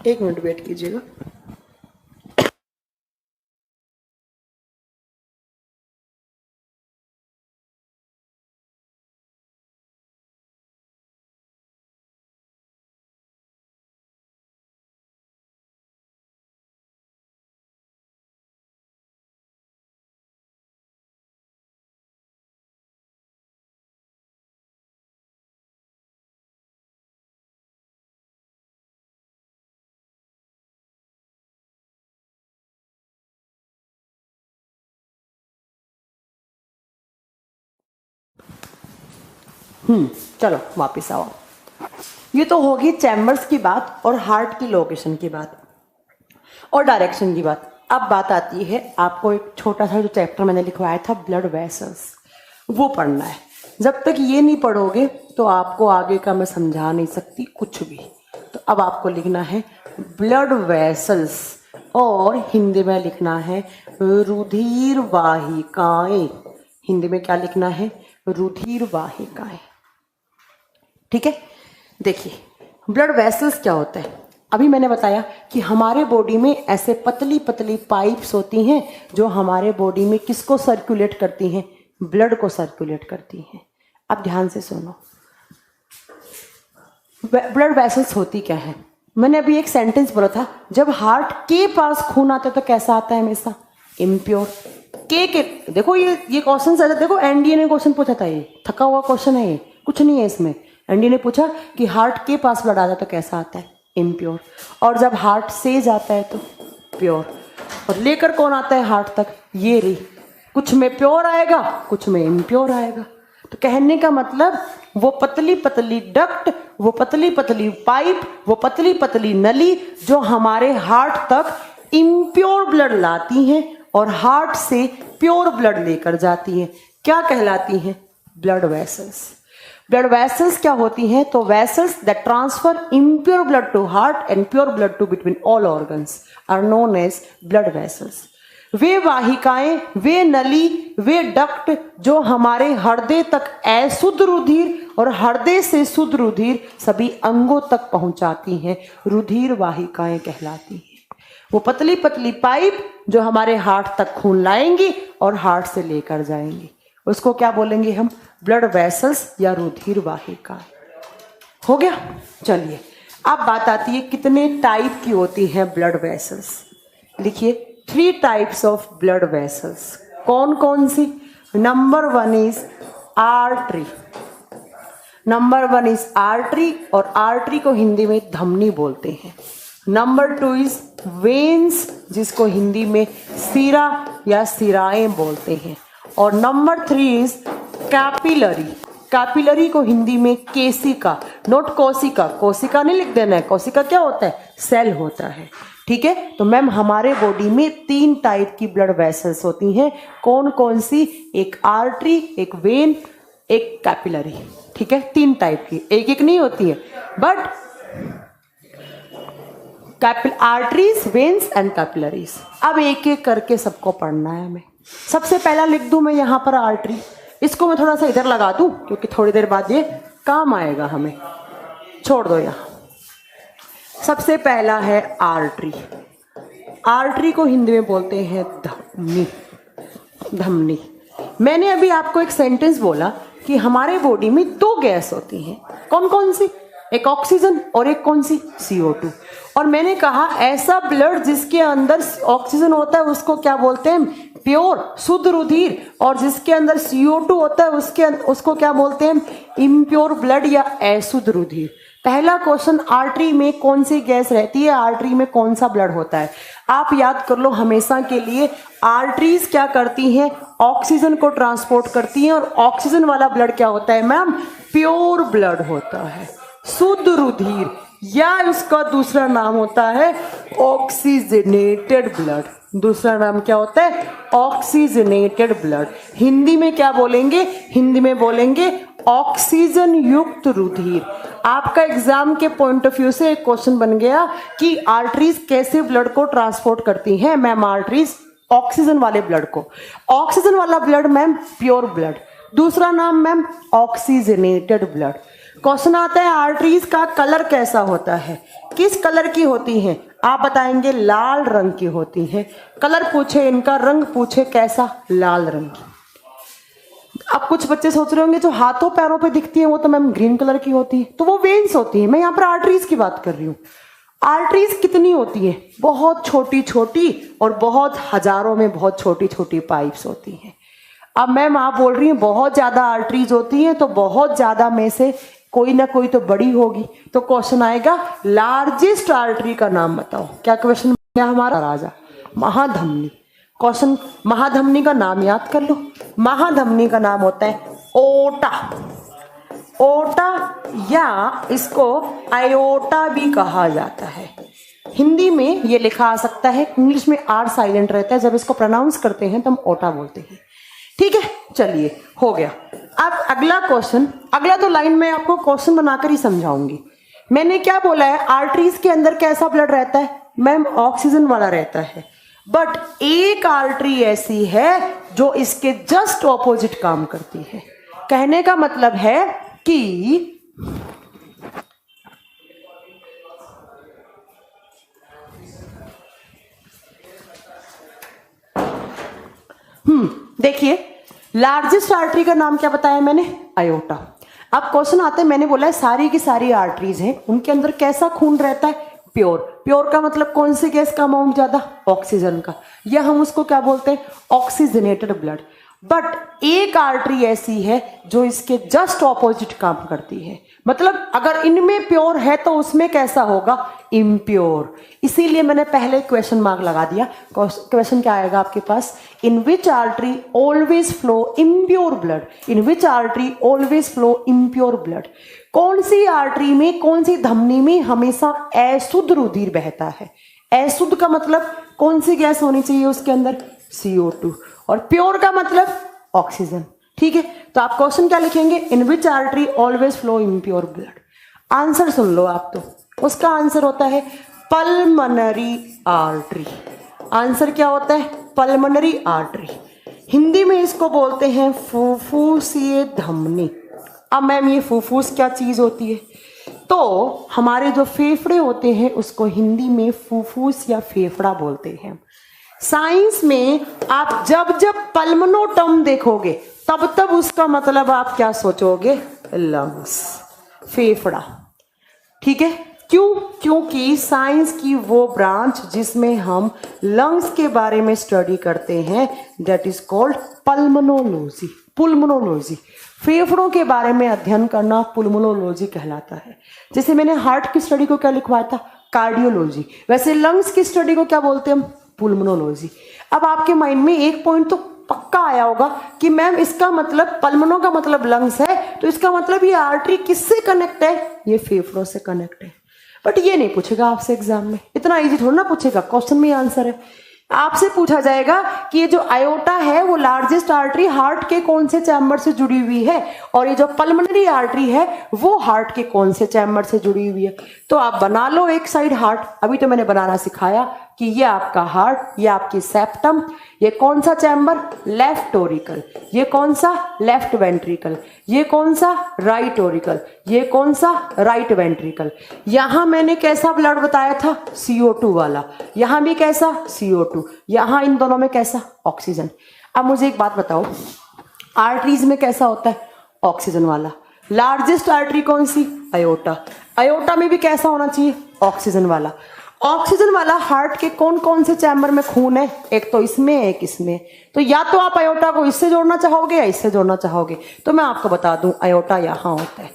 एक मिनट वेट कीजिएगा। चलो वापिस आओ। ये तो होगी चैम्बर्स की बात और हार्ट की लोकेशन की बात और डायरेक्शन की बात। अब बात आती है, आपको एक छोटा सा जो चैप्टर मैंने लिखवाया था ब्लड वेसल्स, वो पढ़ना है। जब तक ये नहीं पढ़ोगे तो आपको आगे का मैं समझा नहीं सकती कुछ भी। तो अब आपको लिखना है ब्लड वेसल्स और हिंदी में लिखना है रुधिर वाहिकाएं। हिंदी में क्या लिखना है? रुधिर वाहिकाएं। ठीक है, देखिए ब्लड वेसल्स क्या होता है। अभी मैंने बताया कि हमारे बॉडी में ऐसे पतली पतली पाइप्स होती हैं जो हमारे बॉडी में किसको सर्कुलेट करती हैं? ब्लड को सर्कुलेट करती हैं। अब ध्यान से सुनो, ब्लड वेसल्स होती क्या है। मैंने अभी एक सेंटेंस बोला था, जब हार्ट के पास खून आता है तो कैसा आता है? हमेशा इम्प्योर। के देखो ये क्वेश्चन है, देखो एनडीए ने क्वेश्चन पूछा था, ये थका हुआ क्वेश्चन है, ये कुछ नहीं है इसमें। एनडीए ने पूछा कि हार्ट के पास ब्लड आता है तो कैसा आता है? इम्प्योर। और जब हार्ट से जाता है तो प्योर। और लेकर कौन आता है हार्ट तक? ये री, कुछ में प्योर आएगा, कुछ में इम्प्योर आएगा। तो कहने का मतलब वो पतली पतली डक्ट, वो पतली पतली पाइप, वो पतली पतली नली जो हमारे हार्ट तक इम्प्योर ब्लड लाती हैं और हार्ट से प्योर ब्लड लेकर जाती हैं, क्या कहलाती हैं? Blood vessels. ब्लड वेसल्स क्या होती हैं? तो vessels that transfer impure blood to heart and pure blood to between all organs are known as blood vessels. वे वाहिकाएं, वे नली, वे डक्ट जो हमारे हृदय तक अशुद्ध रुधिर और हृदय से शुद्ध रुधिर सभी अंगों तक पहुंचाती हैं, रुधिर वाहिकाएं कहलाती हैं। वो पतली पतली पाइप जो हमारे हार्ट तक खून लाएंगी और हार्ट से लेकर जाएंगी, उसको क्या बोलेंगे हम? ब्लड वेसल्स या रुधिर वाहिकाएं। हो गया? चलिए अब बात आती है कितने टाइप की होती हैं ब्लड वेसल्स। लिखिए 3 टाइप्स ऑफ ब्लड वेसल्स। कौन कौन सी? Number 1 is artery. Number 1 is artery और आर्टरी को हिंदी में धमनी बोलते हैं। नंबर 2 इज वेन्स जिसको हिंदी में सिरा या सिराएं बोलते हैं। और नंबर 3 इज कैपिलरी। कैपिलरी को हिंदी में केसिका, नोट कोशिका, कोशिका नहीं लिख देना है। कोशिका क्या होता है? सेल होता है। ठीक है, तो मैम हमारे बॉडी में 3 टाइप की ब्लड वेसल्स होती हैं। कौन कौन सी? एक आर्टरी, एक वेन, एक कैपिलरी। ठीक है, 3 टाइप की, एक एक नहीं होती है, but arteries, veins and capillaries. अब एक एक करके सबको पढ़ना है हमें। सबसे पहला लिख दूं मैं यहाँ पर आर्टरी। इसको मैं थोड़ा सा इधर लगा दूं क्योंकि थोड़ी देर बाद ये काम आएगा हमें। छोड़ दो यहाँ। सबसे पहला है आर्टरी। आर्टरी को हिंदी में बोलते हैं धमनी। धमनी। मैंने अभी आपको एक सेंटेंस बोला कि हमारे बॉडी में 2 गैस होती हैं। कौन कौन सी? एक ऑक्सीजन और एक कौन सी? CO2। और मैंने कहा ऐसा ब्लड जिसके अंदर ऑक्सीजन होता है उसको क्या बोलते हैं? प्योर, शुद्ध रुधिर। और जिसके अंदर CO2 होता है उसको क्या बोलते हैं? इम्प्योर ब्लड या अशुद्ध रुधिर। पहला क्वेश्चन, आर्टरी में कौन सी गैस रहती है? आर्टरी में कौन सा ब्लड होता है? आप याद कर लो हमेशा के लिए, आर्टरीज क्या करती हैं, ऑक्सीजन को ट्रांसपोर्ट करती हैं, और ऑक्सीजन वाला ब्लड क्या होता है मैम, प्योर ब्लड होता है, शुद्ध रुधिर, या इसका दूसरा नाम होता है ऑक्सीजनेटेड ब्लड। दूसरा नाम क्या होता है, ऑक्सीजनेटेड ब्लड। हिंदी में क्या बोलेंगे, हिंदी में बोलेंगे ऑक्सीजन युक्त रुधिर। आपका एग्जाम के पॉइंट ऑफ व्यू से एक क्वेश्चन बन गया कि आर्टरीज कैसे ब्लड को ट्रांसपोर्ट करती हैं। मैम आर्टरीज ऑक्सीजन वाले ब्लड को, ऑक्सीजन वाला ब्लड मैम प्योर ब्लड, दूसरा नाम मैम ऑक्सीजनेटेड ब्लड। क्वेश्चन आता है आर्टरीज का कलर कैसा होता है, किस कलर की होती हैं, आप बताएंगे लाल रंग की होती है। कलर पूछे, इनका रंग पूछे कैसा, लाल रंग की। अब कुछ बच्चे सोच रहे होंगे जो हाथों पैरों पे दिखती है वो तो मैम ग्रीन कलर की होती है, तो वो वेन्स होती है। मैं यहाँ पर आर्टरीज की बात कर रही हूँ। आर्टरीज कितनी होती है, बहुत छोटी छोटी, और बहुत हजारों में बहुत छोटी छोटी पाइप्स होती हैं। अब मैम आप बोल रही हैं बहुत ज्यादा आर्टरीज होती हैं, तो बहुत ज्यादा में से कोई ना कोई तो बड़ी होगी, तो क्वेश्चन आएगा लार्जेस्ट आर्टरी का नाम बताओ। क्या क्वेश्चन क्या हमारा, राजा महाधमनी। क्वेश्चन महाधमनी का नाम याद कर लो, महाधमनी का नाम होता है ओटा, ओटा, या इसको आयोटा भी कहा जाता है। हिंदी में ये लिखा आ सकता है, इंग्लिश में आर साइलेंट रहता है, जब इसको प्रोनाउंस करते हैं तो हम ओटा बोलते हैं। ठीक है, चलिए हो गया। अब अगला क्वेश्चन, अगला तो लाइन में आपको क्वेश्चन बनाकर ही समझाऊंगी। मैंने क्या बोला है, आर्टरीज के अंदर कैसा ब्लड रहता है मैम, ऑक्सीजन वाला रहता है, बट एक आर्टरी ऐसी है जो इसके जस्ट ऑपोजिट काम करती है। कहने का मतलब है कि देखिए लार्जेस्ट आर्टरी का नाम क्या बताया मैंने, आयोटा। अब क्वेश्चन आता है, मैंने बोला है सारी की सारी आर्टरीज हैं, उनके अंदर कैसा खून रहता है, प्योर। प्योर का मतलब कौन सी गैस का अमाउंट ज्यादा, ऑक्सीजन का, या हम उसको क्या बोलते हैं, ऑक्सीजनेटेड ब्लड। बट एक आर्टरी ऐसी है जो इसके जस्ट ऑपोजिट काम करती है, मतलब अगर इनमें प्योर है तो उसमें कैसा होगा, इम्प्योर। इसीलिए मैंने पहले क्वेश्चन मार्क लगा दिया। क्वेश्चन क्या आएगा आपके पास, in which artery always flow impure blood, in which artery always flow impure blood. कौन सी आर्टरी में, कौन सी धमनी में हमेशा अशुद्ध रुधिर बहता है। अशुद्ध का मतलब कौन सी गैस होनी चाहिए उसके अंदर, CO2, और प्योर का मतलब ऑक्सीजन। ठीक है, तो आप क्वेश्चन क्या लिखेंगे, in which artery always flow impure blood. Answer सुन लो आप, तो उसका आंसर होता है पल्मनरी आर्टरी। आंसर क्या होता है, पल्मनरी आर्टरी। हिंदी में इसको बोलते हैं फुफ्फुसीय धमनी। अब मैम ये फुफ्फुस क्या चीज होती है, तो हमारे जो फेफड़े होते हैं उसको हिंदी में फुफ्फुस या फेफड़ा बोलते हैं। साइंस में आप जब जब पल्मनोटम देखोगे तब तब उसका मतलब आप क्या सोचोगे, लंग्स, फेफड़ा। ठीक है, क्यों, क्योंकि साइंस की वो ब्रांच जिसमें हम लंग्स के बारे में स्टडी करते हैं दैट इज कॉल्ड पल्मोनोलॉजी। पुल्मोनोलॉजी, फेफड़ों के बारे में अध्ययन करना पुल्मोनोलॉजी कहलाता है। जैसे मैंने हार्ट की स्टडी को क्या लिखवाया था, कार्डियोलॉजी, वैसे लंग्स की स्टडी को क्या बोलते हैं हम, पुल्मोनोलॉजी। अब आपके माइंड में एक पॉइंट तो पक्का आया होगा कि मैम इसका मतलब पल्मोनो का मतलब लंग्स है, तो इसका मतलब ये आर्टरी किससे कनेक्ट है, ये फेफड़ों से कनेक्ट है। बट ये नहीं पूछेगा आपसे एग्जाम में, इतना इजी थोड़ा ना पूछेगा, क्वेश्चन में आंसर है। आपसे पूछा जाएगा कि ये जो आयोटा है वो लार्जेस्ट आर्टरी हार्ट के कौन से चैम्बर से जुड़ी हुई है, और ये जो पल्मोनरी आर्टरी है वो हार्ट के कौन से चैम्बर से जुड़ी हुई है। तो आप बना लो एक साइड हार्ट, अभी तो मैंने बनाना सिखाया कि ये आपका हार्ट, ये आपकी सेप्टम, ये कौन सा चैम्बर, लेफ्ट ओरिकल, ये कौन सा, लेफ्ट वेंट्रिकल, ये कौन सा, राइट ओरिकल, ये कौन सा, राइट वेंट्रिकल। यहां मैंने कैसा ब्लड बताया था, CO2 वाला, यहां भी कैसा, CO2, यहां इन दोनों में कैसा, ऑक्सीजन। अब मुझे एक बात बताओ, आर्टरीज में कैसा होता है, ऑक्सीजन वाला। लार्जेस्ट आर्टरी कौन सी, अयोटा, अयोटा में भी कैसा होना चाहिए, ऑक्सीजन वाला। ऑक्सीजन वाला हार्ट के कौन कौन से चैम्बर में खून है, एक तो इसमें एक इसमें, तो या तो आप अयोटा को इससे जोड़ना चाहोगे या इससे जोड़ना चाहोगे, तो मैं आपको बता दूं अयोटा यहां होता है।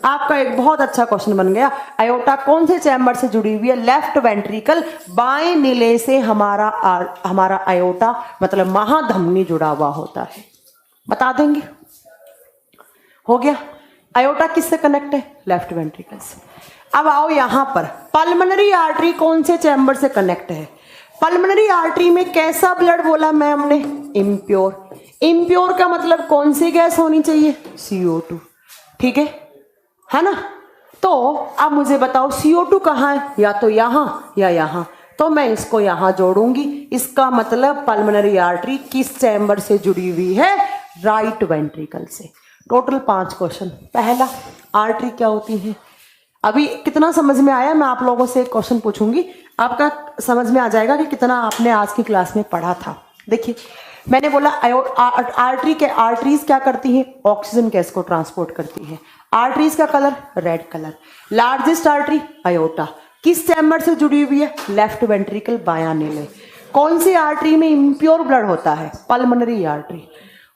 आपका एक बहुत अच्छा क्वेश्चन बन गया। आयोटा कौन से चैम्बर से जुड़ी हुई है? लेफ्ट वेंट्रिकल, बाएं नीले से हमारा आयोटा मतलब महाधमनी जुड़ा हुआ होता है। बता देंगे, हो गया। आयोटा किससे कनेक्ट है? लेफ्ट वेंट्रिकल से। अब आओ यहां पर, पल्मोनरी आर्टरी कौन से चैम्बर से कनेक्ट है? पल्मोनरी आर्टरी में कैसा ब्लड बोला मैम ने? इम्प्योर। इम्प्योर का मतलब कौन सी गैस होनी चाहिए? CO2। ठीक है ना? तो अब मुझे बताओ CO2 कहाँ है? या तो यहां या यहां, तो मैं इसको यहां जोड़ूंगी। इसका मतलब पल्मोनरी आर्टरी किस चैम्बर से जुड़ी हुई है? राइट वेंट्रिकल से। Total 5 question. पहला, आर्टरी क्या होती है? अभी कितना समझ में आया? मैं आप लोगों से एक क्वेश्चन पूछूंगी, आपका समझ में आ जाएगा कि कितना आपने आज की क्लास में पढ़ा था। देखिए, मैंने बोला आर्टरीज क्या करती हैं? ऑक्सीजन गैस को ट्रांसपोर्ट करती है। आर्टरीज का colour red colour. Largest artery iota किस चैम्बर से जुड़ी हुई है? लेफ्ट वेंट्रिकल, बायां नीले। कौन सी आर्टरी में इम्प्योर ब्लड होता है? Pulmonary artery.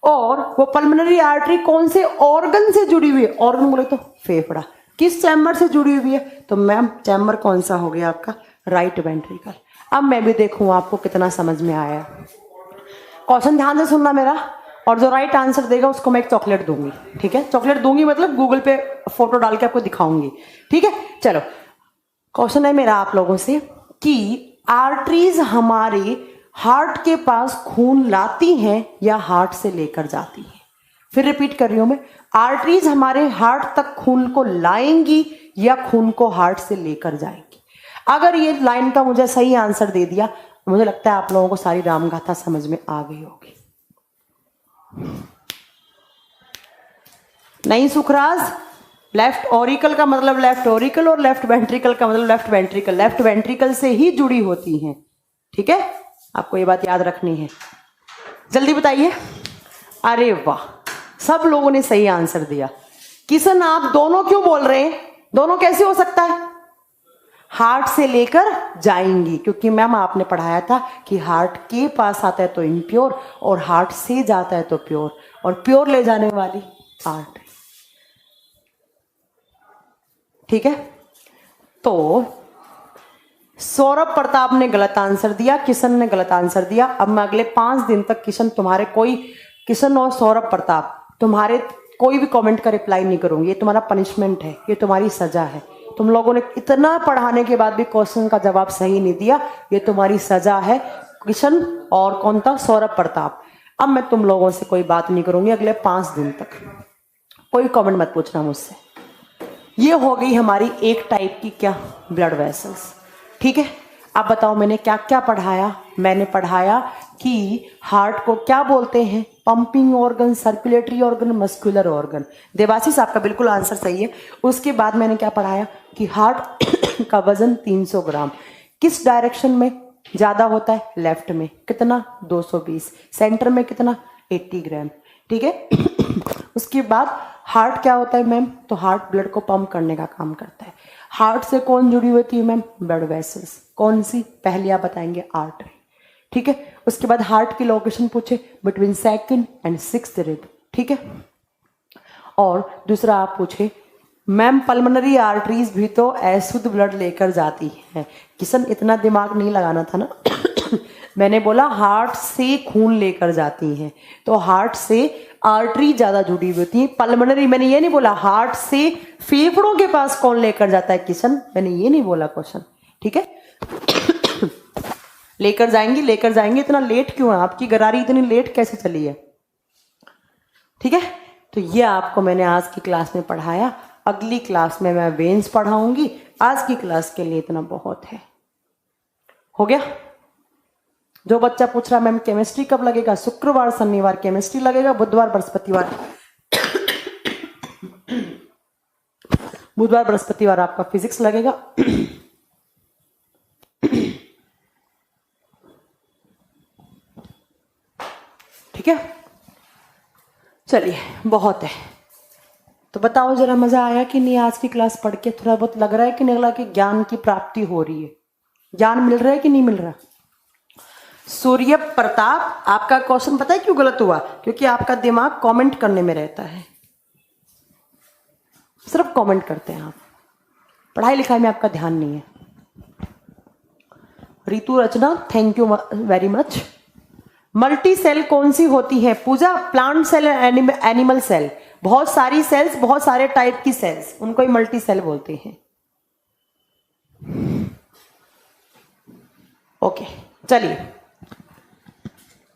और वो पल्मोनरी आर्टरी कौन से ऑर्गन से जुड़ी हुई है? ऑर्गन बोले तो फेफड़ा। किस चैम्बर से जुड़ी हुई है? तो मैम चैम्बर कौन सा हो गया आपका? Right ventricle. अब मैं भी देखूं आपको कितना समझ में आया। क्वेश्चन ध्यान से सुनना मेरा, और जो राइट आंसर देगा उसको मैं एक चॉकलेट दूंगी। ठीक है? चॉकलेट दूंगी मतलब गूगल पे फोटो डाल के आपको दिखाऊंगी। ठीक है? चलो, क्वेश्चन है मेरा आप लोगों से कि आर्टरीज हमारे हार्ट के पास खून लाती हैं या हार्ट से लेकर जाती हैं? फिर रिपीट कर रही हूं मैं, आर्टरीज हमारे हार्ट तक खून को लाएंगी या खून को हार्ट से लेकर जाएंगी? अगर ये लाइन का मुझे सही आंसर दे दिया, मुझे लगता है आप लोगों को सारी रामगाथा समझ में आ गई होगी। नहीं सुखराज? लेफ्ट ऑरिकल का मतलब लेफ्ट ऑरिकल और लेफ्ट वेंट्रिकल का मतलब लेफ्ट वेंट्रिकल। लेफ्ट वेंट्रिकल से ही जुड़ी होती हैं। ठीक है? आपको ये बात याद रखनी है। जल्दी बताइए। अरे वाह, सब लोगों ने सही आंसर दिया। किशन आप दोनों क्यों बोल रहे हैं? दोनों कैसे हो सकता है? हार्ट से लेकर जाएंगी, क्योंकि मैम आपने पढ़ाया था कि हार्ट के पास आता है तो इम्प्योर और हार्ट से जाता है तो प्योर, और प्योर ले जाने वाली आर्टरी। ठीक है? तो सौरभ प्रताप ने गलत आंसर दिया, किशन ने गलत आंसर दिया। अब मैं अगले 5 दिन तक किशन और सौरभ प्रताप तुम्हारे कोई भी कमेंट का रिप्लाई नहीं करूंगी। ये तुम्हारा पनिशमेंट है, ये तुम्हारी सजा है। तुम लोगों ने इतना पढ़ाने के बाद भी क्वेश्चन का जवाब सही नहीं दिया, ये तुम्हारी सजा है। किशन और कौन था? सौरभ प्रताप। अब मैं तुम लोगों से कोई बात नहीं करूंगी अगले 5 दिन तक। कोई कमेंट मत पूछना मुझसे। ये हो गई हमारी एक टाइप की क्या? Blood vessels. ठीक है? अब बताओ मैंने क्या क्या पढ़ाया? मैंने पढ़ाया कि हार्ट को क्या बोलते हैं? Pumping organ, circulatory organ, muscular organ. Debashish आपका बिल्कुल आंसर सही है। उसके बाद मैंने क्या पढ़ाया कि हार्ट का वजन 300 ग्राम। किस डायरेक्शन में ज्यादा होता है? लेफ्ट में। कितना? 220। सेंटर में कितना? 80 ग्राम। ठीक है? उसके बाद हार्ट क्या होता है मैम? तो हार्ट ब्लड को पंप करने का काम करता है। हार्ट से कौन जुड़ी होती है मैम? Blood vessels. कौन सी? पहले आप बताएंगे आर्टरी। ठीक है? उसके बाद हार्ट की लोकेशन पूछे, between 2nd and 6th rib. ठीक है? और दूसरा आप पूछे मैम पल्मोनरी आर्टरीज भी तो अशुद्ध ब्लड लेकर जाती है। किशन इतना दिमाग नहीं लगाना था ना। मैंने बोला हार्ट से खून लेकर जाती हैं, तो हार्ट से आर्टरी ज्यादा जुड़ी हुई होती है। पल्मोनरी मैंने ये नहीं बोला हार्ट से फेफड़ों के पास कौन लेकर जाता है किशन, मैंने ये नहीं बोला क्वेश्चन। ठीक है? लेकर जाएंगे। इतना लेट क्यों है? आपकी गरारी इतनी लेट कैसे चली है? ठीक है? तो ये आपको मैंने आज की क्लास में पढ़ाया। अगली क्लास में मैं वेन्स पढ़ाऊंगी। आज की क्लास के लिए इतना बहुत है। हो गया? जो बच्चा पूछ रहा मैम केमिस्ट्री कब लगेगा? शुक्रवार शनिवार केमिस्ट्री लगेगा, बुधवार बृहस्पतिवार आपका फिजिक्स लगेगा। ठीक है? चलिए, बहुत है। तो बताओ जरा मजा आया कि नहीं? आज की क्लास पढ़ के थोड़ा बहुत लग रहा है कि नहीं लगा कि ज्ञान की प्राप्ति हो रही है? ज्ञान मिल रहा है कि नहीं मिल रहा? सूर्य प्रताप, आपका क्वेश्चन पता है क्यों गलत हुआ? क्योंकि आपका दिमाग कमेंट करने में रहता है। सिर्फ कमेंट करते हैं आप, पढ़ाई लिखाई में आपका ध्यान नहीं है। Ritu Rachna, thank you very much. Multi cell कौन सी होती है Pooja? Plant cell, animal cell, बहुत सारी सेल्स, बहुत सारे टाइप की सेल्स, उनको ही मल्टी सेल बोलते हैं। ओके, चलिए,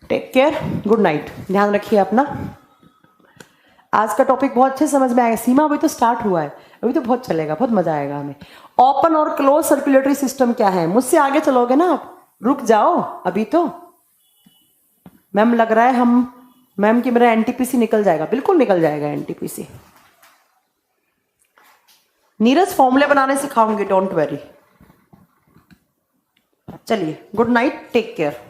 टेक केयर, गुड नाइट, ध्यान रखिए अपना। आज का टॉपिक बहुत अच्छे समझ में आएगा। सीमा अभी तो स्टार्ट हुआ है, अभी तो बहुत चलेगा, बहुत मजा आएगा हमें। ओपन और क्लोज सर्कुलेटरी सिस्टम क्या है? मुझसे आगे चलोगे ना आप, रुक जाओ अभी तो। मैम लग रहा है मैम की मेरा एनटीपीसी निकल जाएगा, बिल्कुल निकल जाएगा एनटीपीसी। नीरज फॉर्मूले बनाने सिखाऊंगी, डोंट वरी। चलिए, गुड नाइट, टेक केयर।